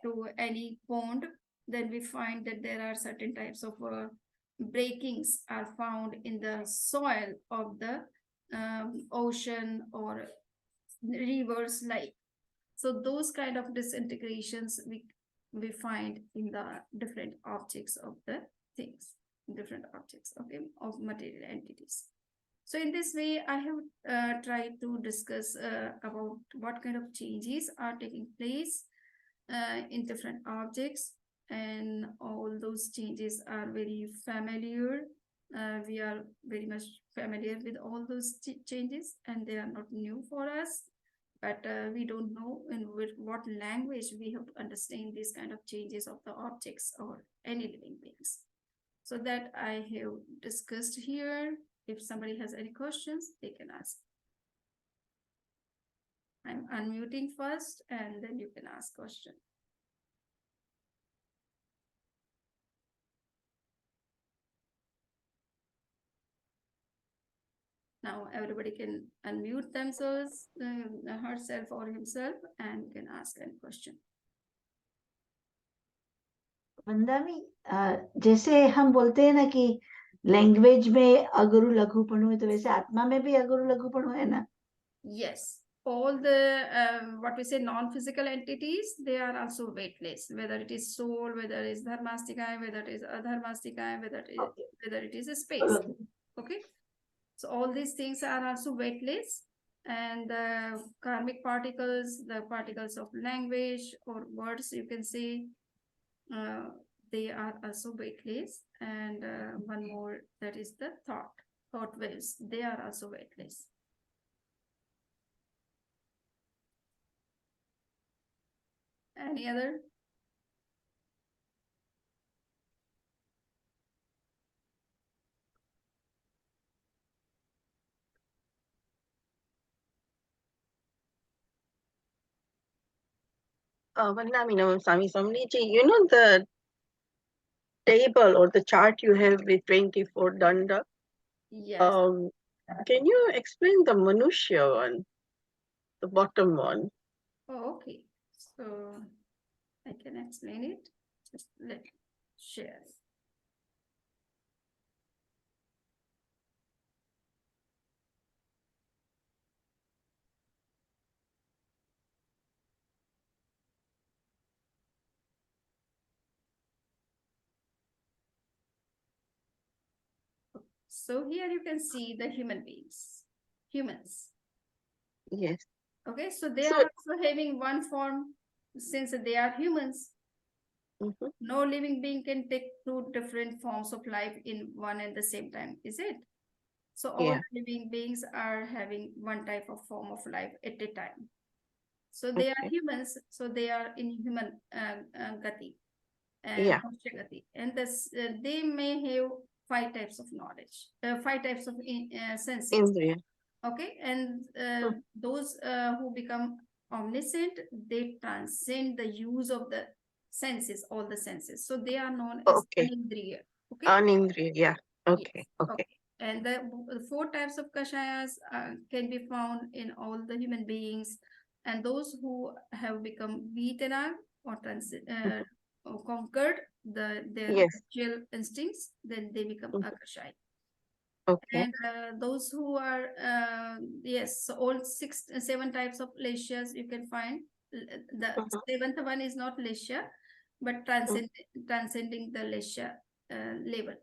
to any pond, then we find that there are certain types of breakings are found in the soil of the ocean or rivers like. So those kind of disintegrations we find in the different objects of the things, different objects, okay, of material entities. So in this way, I have tried to discuss about what kind of changes are taking place in different objects, and all those changes are very familiar. We are very much familiar with all those changes, and they are not new for us. But we don't know in what language we have to understand these kind of changes of the objects or any living beings. So that I have discussed here. If somebody has any questions, they can ask. I'm unmuting first, and then you can ask question. Now everybody can unmute themselves, herself or himself, and can ask any question. वंदामी, जैसे हम बोलते हैं ना कि language में अगुरु लघुपणु है, तो वैसे आत्मा में भी अगुरु लघुपणु है ना? Yes, all the what we say non-physical entities, they are also weightless. Whether it is soul, whether it is dharmastika, whether it is adharmastika, whether it is a space. Okay, so all these things are also weightless, and the karmic particles, the particles of language or words, you can say, they are also weightless. And one more, that is the thought waves, they are also weightless. Any other? Swami Samniji, you know the table or the chart you have with 24 danda? Yes. Can you explain the Manushya one, the bottom one? Oh, okay. So I can explain it. Just let me share. So here you can see the human beings, humans. Yes. Okay, so they are also having one form. Since they are humans, no living being can take two different forms of life in one and the same time, is it? So all living beings are having one type of form of life at a time. So they are humans, so they are in human gati and gati, and this they may have 5 types of knowledge, 5 types of senses. Okay, and those who become omniscient, they transcend the use of the senses, all the senses. So they are known as anindriya. Okay, Anindriya, yeah. Okay, yes. okay. And the 4 types of kashayas can be found in all the human beings, and those who have become veterag or conquered their sexual instincts, then they become akashaya. Okay. And those who are yes, so all 7 types of leshyas you can find. The 7th one is not lesya, but transcending the lesya level.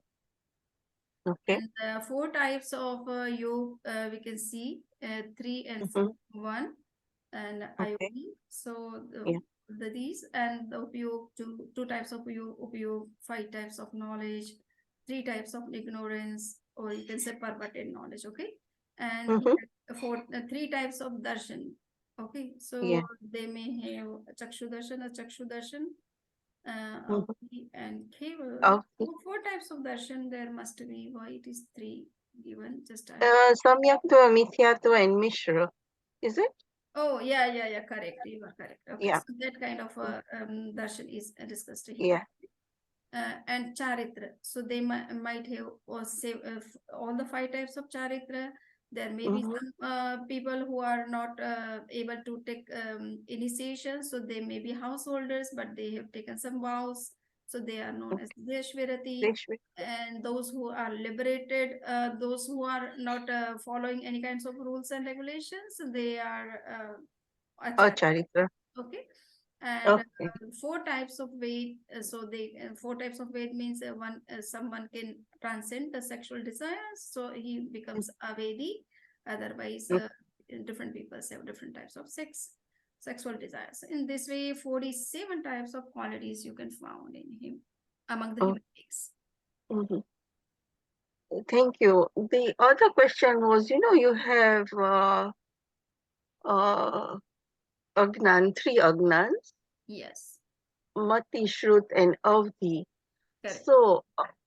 Okay. And 4 types of yoga we can see, 3 and 1, and IOP. So these and the upyog, 2 types of upyog, 5 types of knowledge, 3 types of ignorance, or you can say perverted knowledge. Okay, and 3 types of darshan. Okay, so they may have chakshu darshan, and keval. 4 types of darshan there must be. Why it is 3 given? Just Samyaktva, Mithyatva, and Mishra. Is it? Oh, yeah, correct. You are correct. Okay, so that kind of darshan is discussed here. And charitra. So they might have or say all the 5 types of charitra. There may be some people who are not able to take initiation, so they may be householders, but they have taken some vows. So they are known as Deshvirati. Deshvi. And those who are liberated, those who are not following any kinds of rules and regulations, they are Acharya. Acharitra. Okay. And Okay. 4 types of Ved. So they 4 types of Ved means someone can transcend the sexual desires, so he becomes a Vedi. Otherwise, different people have different types of sexual desires. In this way, 47 types of qualities you can find in him among the Oh. human beings. Mhm. Thank you. The other question was, you have three Agnans, Yes, Mati, Shrut, and Avdi. correct. So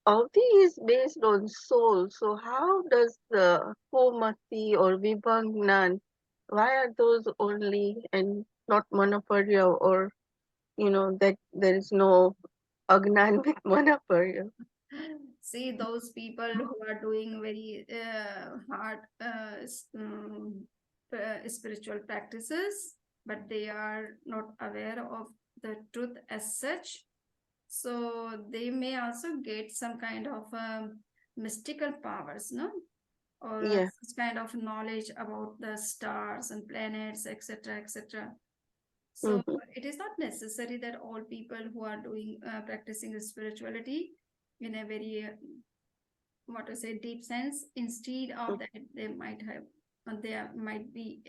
Avdi is based on soul. So how does the Komati or Vibhagnan, why are those only and not Manaparya, or that there is no Agnan with Manaparya? See, those people who are doing very hard spiritual practices, but they are not aware of the truth as such. So they may also get some kind of mystical powers, no? Or Yeah. such kind of knowledge about the stars and planets, etc., etc. So Mm-hmm. it is not necessary that all people who are doing practicing spirituality in a very what to say deep sense, instead of that they might have might be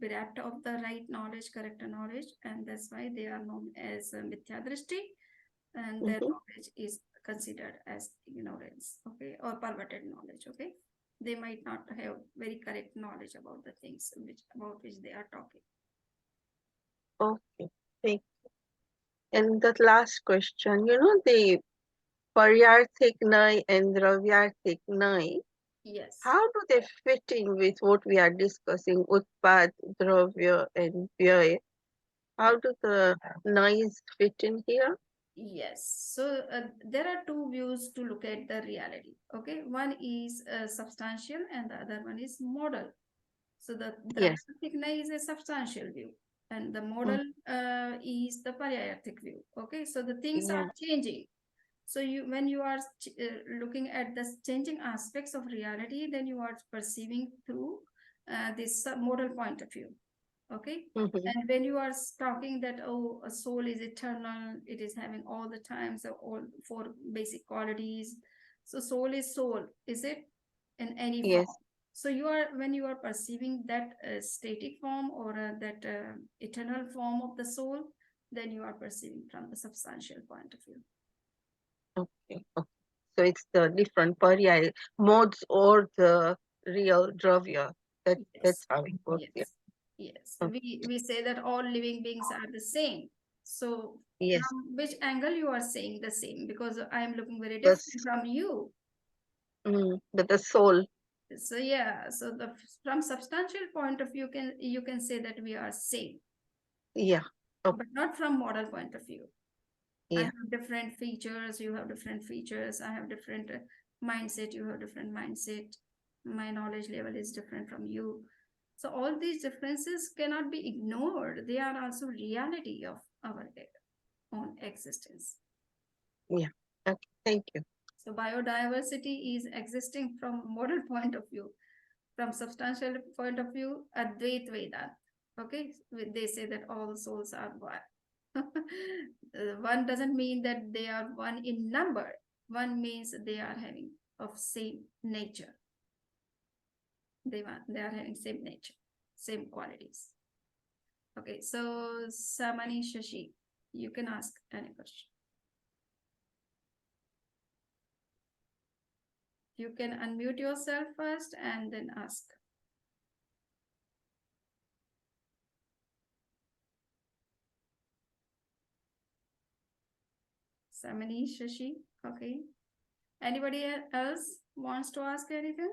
bereft of the right knowledge, correct knowledge, and that's why they are known as mithya drishti, and their Mm-hmm. knowledge is considered as ignorance, okay, or perverted knowledge, okay. They might not have very correct knowledge about the things about which they are talking. Okay. Thank And the last question, the Paryarthik Nai and Dravyarthik Nai, Yes. how do they fit in with what we are discussing, Utpad, Dravya, and Vyay? How do the Nais fit in here? Yes. So there are two views to look at the reality. Okay. One is substantial and the other one is model. So the Yes. Dravyarthik is a substantial view and the Mm, model is the Paryarthik view. Okay. So the things are yeah. changing. So when you are looking at the changing aspects of reality, then you are perceiving through this model point of view. Okay. Mm-hmm. And when you are talking that, oh, a soul is eternal, it is having all the times of all 4 basic qualities. So soul is soul, is it, in any form? Yes. So when you are perceiving that static form or that eternal form of the soul, then you are perceiving from the substantial point of view. Okay. Okay. So it's the different Paryay modes or the real Dravya. That's Yes, how it works. Yeah. yes, yes. Okay. We say that all living beings are the same. So Yes. from which angle you are saying the same? Because I am looking very The, different from you. but the soul. So yeah, so the from substantial point of view, you can say that we are same, Yeah. Okay. but not from model point of view. I Yeah. have different features, you have different features, I have different mindset, you have different mindset, my knowledge level is different from you. So all these differences cannot be ignored. They are also reality of our own existence. Yeah. Okay. Thank you. So biodiversity is existing from model point of view. From substantial point of view, Advait Vedant. Okay, they say that all souls are one. One doesn't mean that they are one in number. One means they are having of same nature. They are having same nature, same qualities. Okay, so Samani Shashi, you can ask any question. You can unmute yourself first and then ask. Samani Shashi, okay. Anybody else wants to ask anything?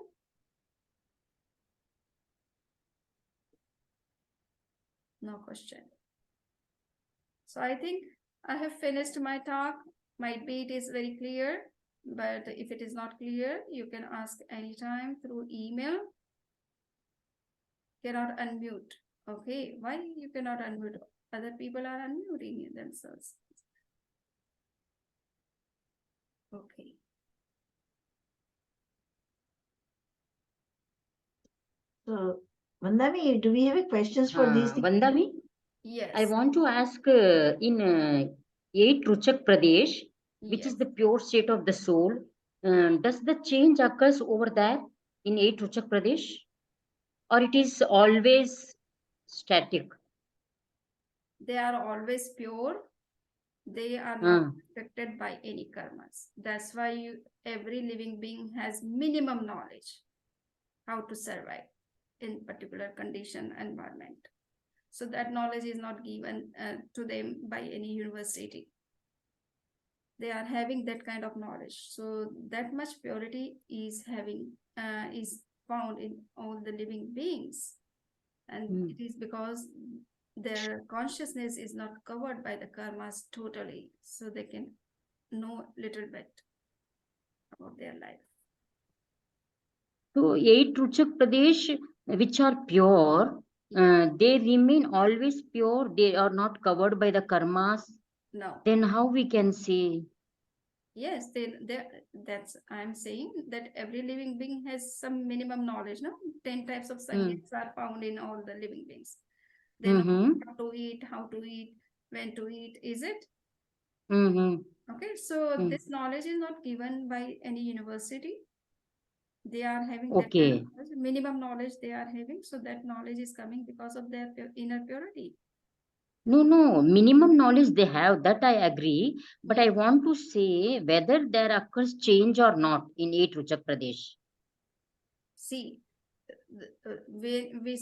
No question. So I think I have finished my talk. Might be it is very clear, but if it is not clear, you can ask anytime through email. Cannot unmute. Okay, why you cannot unmute? Other people are unmuting themselves. Okay. So, Vandami, do we have any questions for these things? Vandami, Yes. I want to ask in 8 Ruchak Pradesh, which Yes. is the pure state of the soul, does the change occurs over there in 8 Ruchak Pradesh, or it is always static? They are always pure. They are not affected by any karmas. That's why every living being has minimum knowledge how to survive in particular condition environment. So that knowledge is not given to them by any university. They are having that kind of knowledge. So that much purity is found in all the living beings, and it is because their consciousness is not covered by the karmas totally, so they can know little bit about their life. So 8 Ruchak Pradesh, which are pure, they remain always pure. They are not covered by the karmas. No. Then how we can say? Yes, that's I'm saying that every living being has some minimum knowledge. No, 10 types of sanghas are found in all the living beings. They know how to eat, when to eat. Is it? Okay, so this knowledge is not given by any university. They are having that kind of knowledge, minimum knowledge they are having. So that knowledge is coming because of their inner purity. No, minimum knowledge they have, that I agree. But Yes. I want to say whether there occurs change or not in 8 Ruchak Pradesh. See, when we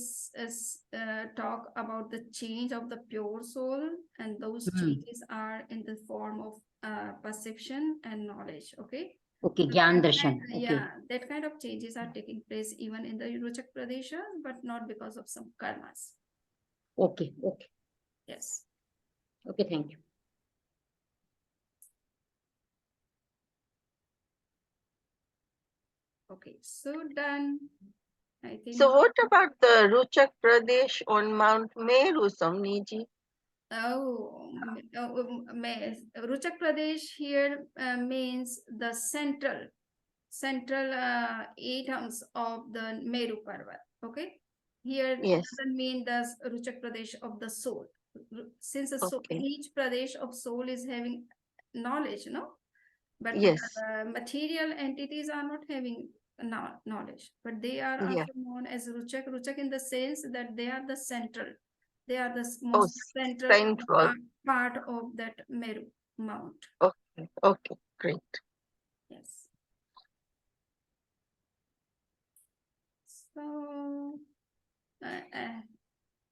talk about the change of the pure soul, and those changes are in the form of perception and knowledge. Okay. Okay, So Gyan that Darshan. kind, yeah, that kind of changes are taking place even in the Ruchak Pradesha, but not because of some karmas. Okay. Yes. Okay, thank you. Okay, so done. I think. So what about the Ruchak Pradesh on Mount Meru, Samniji? Ruchak Pradesh here means the central 8 arms of the Meru Parvat. Okay, here doesn't mean the Ruchak Pradesh of the soul, since the soul, each Pradesh of soul is having knowledge, no, but material entities are not having knowledge, but they are also known as Ruchak. Ruchak in the sense that they are the central. They are the most central part of that Meru mount. Okay, great. Yes. So,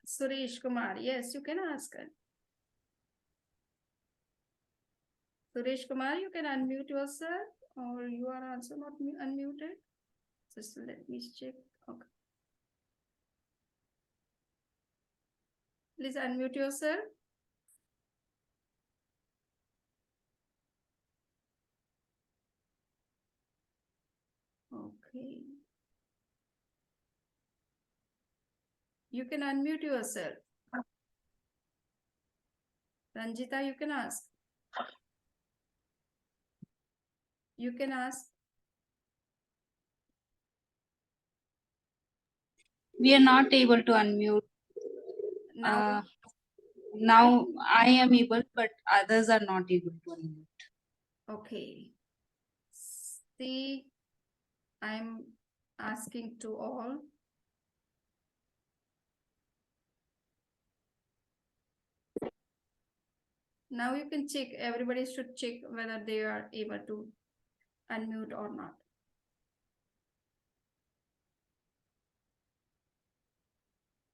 Suresh Kumar, yes, you can ask her. Suresh Kumar, you can unmute yourself, or you are also not unmuted. Just let me check. Okay. Please unmute yourself. Okay. You can unmute yourself. Ranjita, you can ask. You can ask. We are not able to unmute. Now I am able, but others are not able to unmute. Okay. See, I'm asking to all. Now you can check, everybody should check whether they are able to unmute or not.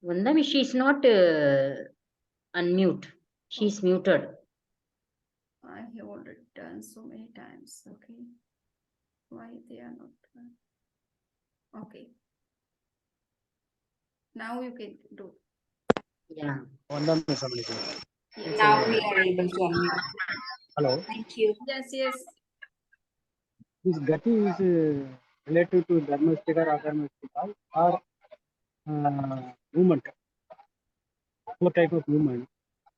Vandami, she is not unmute. She is muted. I have already done so many times. Okay. Why they are not? Okay. Now you can do. Yeah. Yes. Now we are able to unmute. Hello. Thank you. Yes. This gati is related to dharmastika or adharmastika or movement. What type of movement?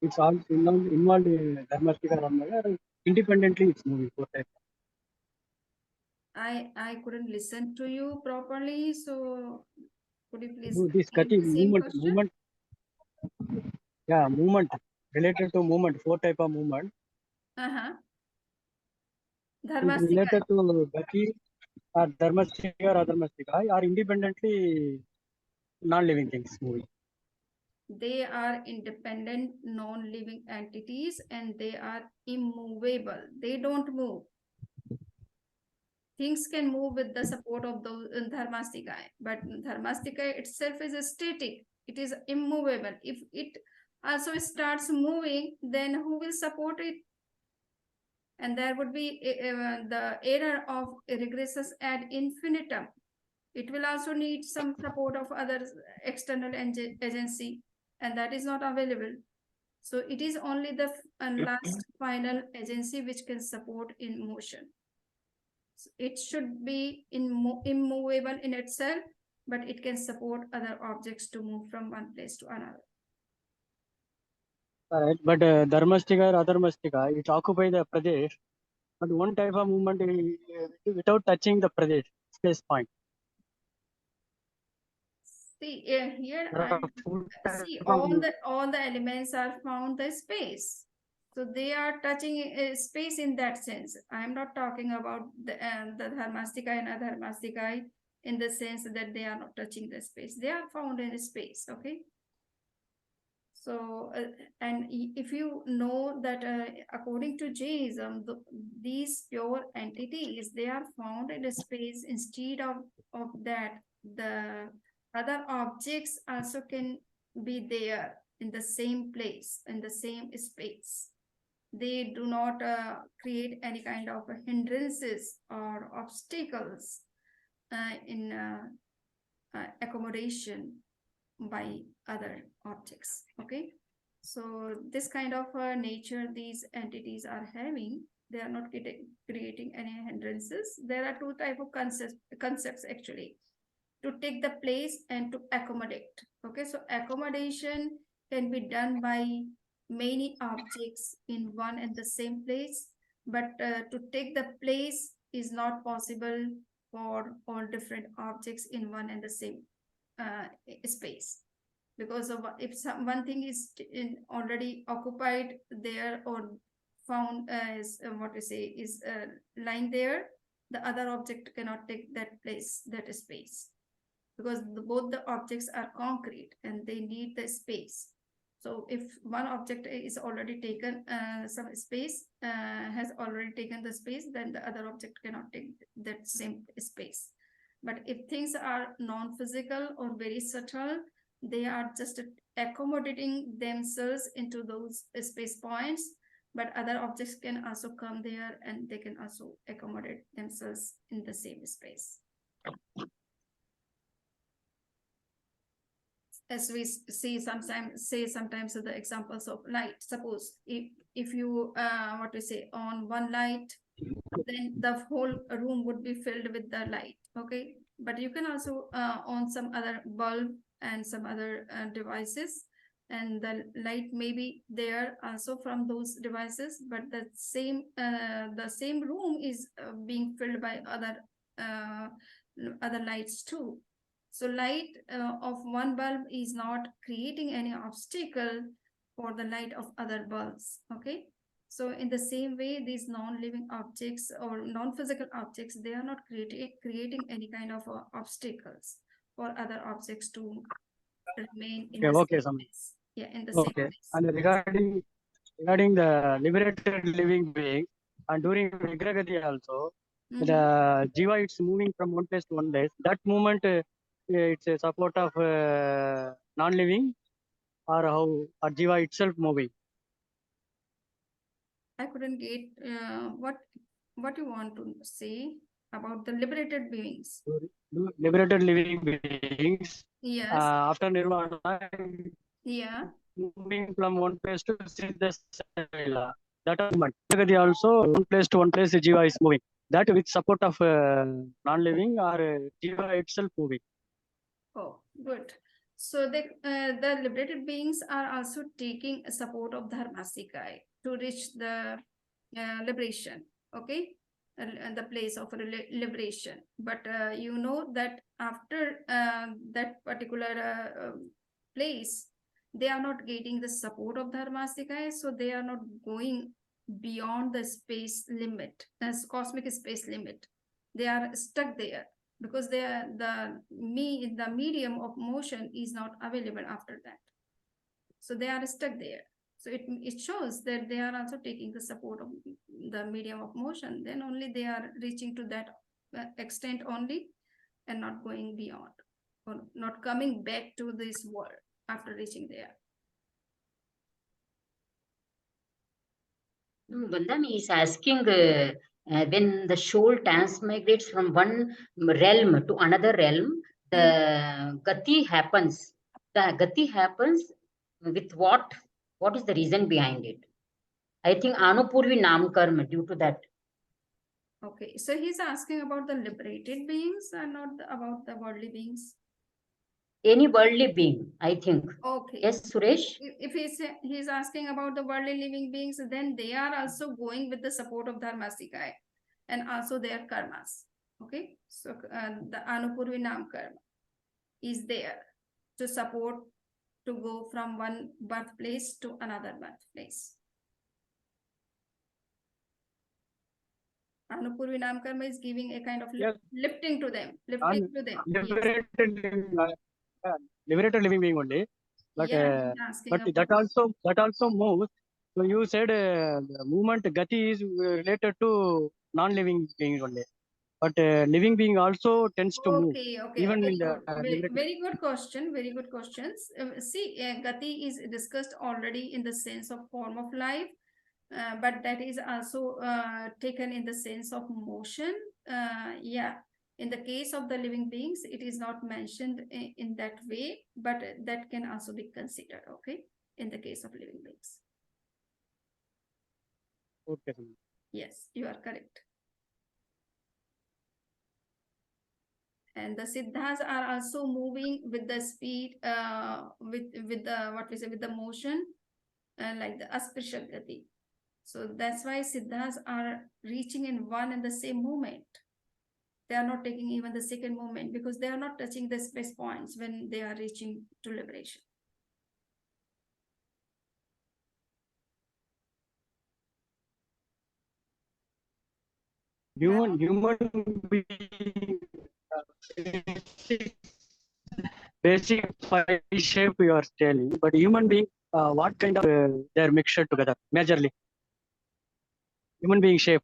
It's all involved in dharmastika or independently it's moving. What type? I couldn't listen to you properly, so could you please This repeat Gati the same movement, question? movement related to movement, 4 type of movement. Uh-huh. Is Dharmastika. related to Gati or Dharmastika or Adharmastika are independently non-living things moving. They are independent, non-living entities and they are immovable. They don't move. Things can move with the support of those dharmastika, but dharmastika itself is static. It is immovable. If it also starts moving, then who will support it? And there would be the error of regressus ad infinitum. It will also need some support of other external agency, and that is not available. So it is only the last final agency which can support in motion. So it should be immovable in itself, but it can support other objects to move from one place to another. Right. But Dharmastika or Adharmastika, it occupies the Pradesh, but one type of movement without touching the Pradesh, space point. See, here There are I full see type of all the elements are found the space. So they are touching space in that sense. I am not talking about the dharmastika and adharmastika in the sense that they are not touching the space. They are found in space, okay? So, and if you know that according to Jainism, these pure entities, they are found in a space. Instead of that, the other objects also can be there in the same place, in the same space. They do not create any kind of hindrances or obstacles in accommodation by other objects. Okay, so this kind of nature these entities are having, they are not creating any hindrances. There are two type of concepts actually: to take the place and to accommodate. Okay, so accommodation can be done by many objects in one and the same place, but to take the place is not possible for all different objects in one and the same space, because of if one thing is already occupied there or found as what we say is lying there, the other object cannot take that place, that space, because both the objects are concrete and they need the space. So if one object is already taken some space, has already taken the space, then the other object cannot take that same space. But if things are non-physical or very subtle, they are just accommodating themselves into those space points, but other objects can also come there and they can also accommodate themselves in the same space. As we see sometimes the examples of light. Suppose if you what we say on one light, then the whole room would be filled with the light. Okay, but you can also on some other bulb and some other devices, and the light may be there also from those devices, but the same room is being filled by other lights too. So light of one bulb is not creating any obstacle for the light of other bulbs. Okay. So in the same way, these non-living objects or non-physical objects, they are not creating any kind of obstacles for other objects to remain in the okay, same place. Yeah, in the same okay. place. And regarding the liberated living being, and during Vigragati also, the Jiva it's moving from one place to one place. That movement, it's a support of non-living, or how, or Jiva itself moving. I couldn't get what you want to say about the liberated beings. Liberated living beings. Yes. After Nirvana, Yeah. moving from one place to Siddha Saila. That movement. Vigragati also one place to one place, Jiva is moving. That with support of non-living or Jiva itself moving. Oh, good. So the liberated beings are also taking support of Dharmasikai to reach the liberation. Okay. the place of liberation. But you know that after that particular place, they are not getting the support of Dharmastika, so they are not going beyond the space limit, as cosmic space limit. They are stuck there because they are the medium of motion is not available after that. So they are stuck there. So it shows that they are also taking the support of the medium of motion. Then only they are reaching to that extent only, and not going beyond, or not coming back to this world after reaching there. Vandami is asking when the soul transmigrates from one realm to another realm, the gati happens. The gati happens with what? What is the reason behind it? I think Anupurvi Namkarma, due to that. Okay, so he's asking about the liberated beings and not about the worldly beings. Any worldly being, I think. Okay. Yes, Suresh? If he's asking about the worldly living beings, then they are also going with the support of Dharmasika and also their karmas. Okay, so the Anupurvi Namkarma is there to support to go from one birthplace to another birthplace. Anupurvi Namkarma is giving a kind of lifting to them. Lifting to them. Liberated living being only. But that also moves. So you said the movement gati is related to non-living being only. But living being also tends to move. Okay. Even in the very good question. Very good questions. See, gati is discussed already in the sense of form of life. But that is also taken in the sense of motion. Yeah, in the case of the living beings, it is not mentioned in that way, but that can also be considered, okay, in the case of living beings. Okay. Yes, you are correct. And the siddhas are also moving with the speed, with the what we say, with the motion, like the asprisha gati. So that's why siddhas are reaching in one and the same moment. They are not taking even the second moment because they are not touching the space points when they are reaching to liberation. Human being, basic five shape you are telling, but human being, what kind of they are mixed together majorly? Human being shape.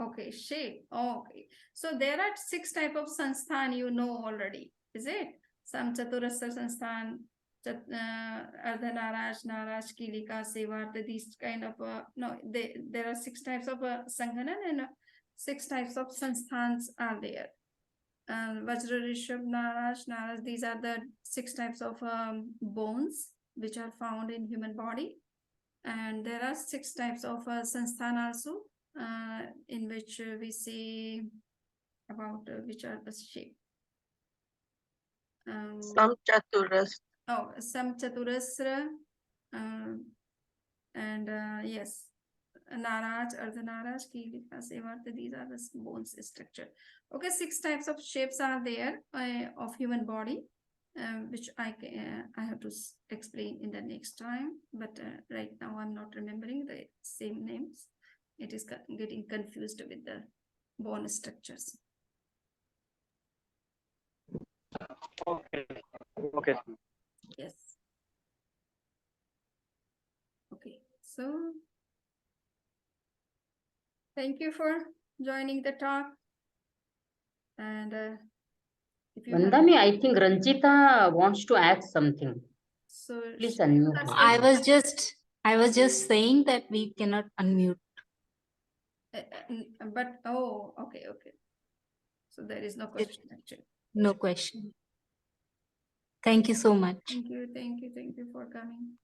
Okay, shape. Okay. So there are 6 types of sansthan you know already, is it? Some chaturasya sansthan, ardhanaraj, naraj, kilika, sevarta, these kind of, there are 6 types of sanghanan and 6 types of sanstans are there. Vajra, Rishabh, Naraj, these are the 6 types of bones which are found in human body. And there are 6 types of sansthan also, in which we see about which are the shape. Some chaturasra. Oh, some chaturasra, and yes, Naraj, Ardhanaraj, Kilika, Sevarta, these are the bones structure. Okay, 6 types of shapes are there of human body, which I have to explain in the next time. But right now I'm not remembering the same names. It is getting confused with the bone structures. Okay. Yes. Okay, so thank you for joining the talk. And if you Vandami, I think Ranjita wants to add something. So please unmute her. I was just saying that we cannot unmute. But okay. So there is no question actually. No question. Thank you so much. Thank you for coming.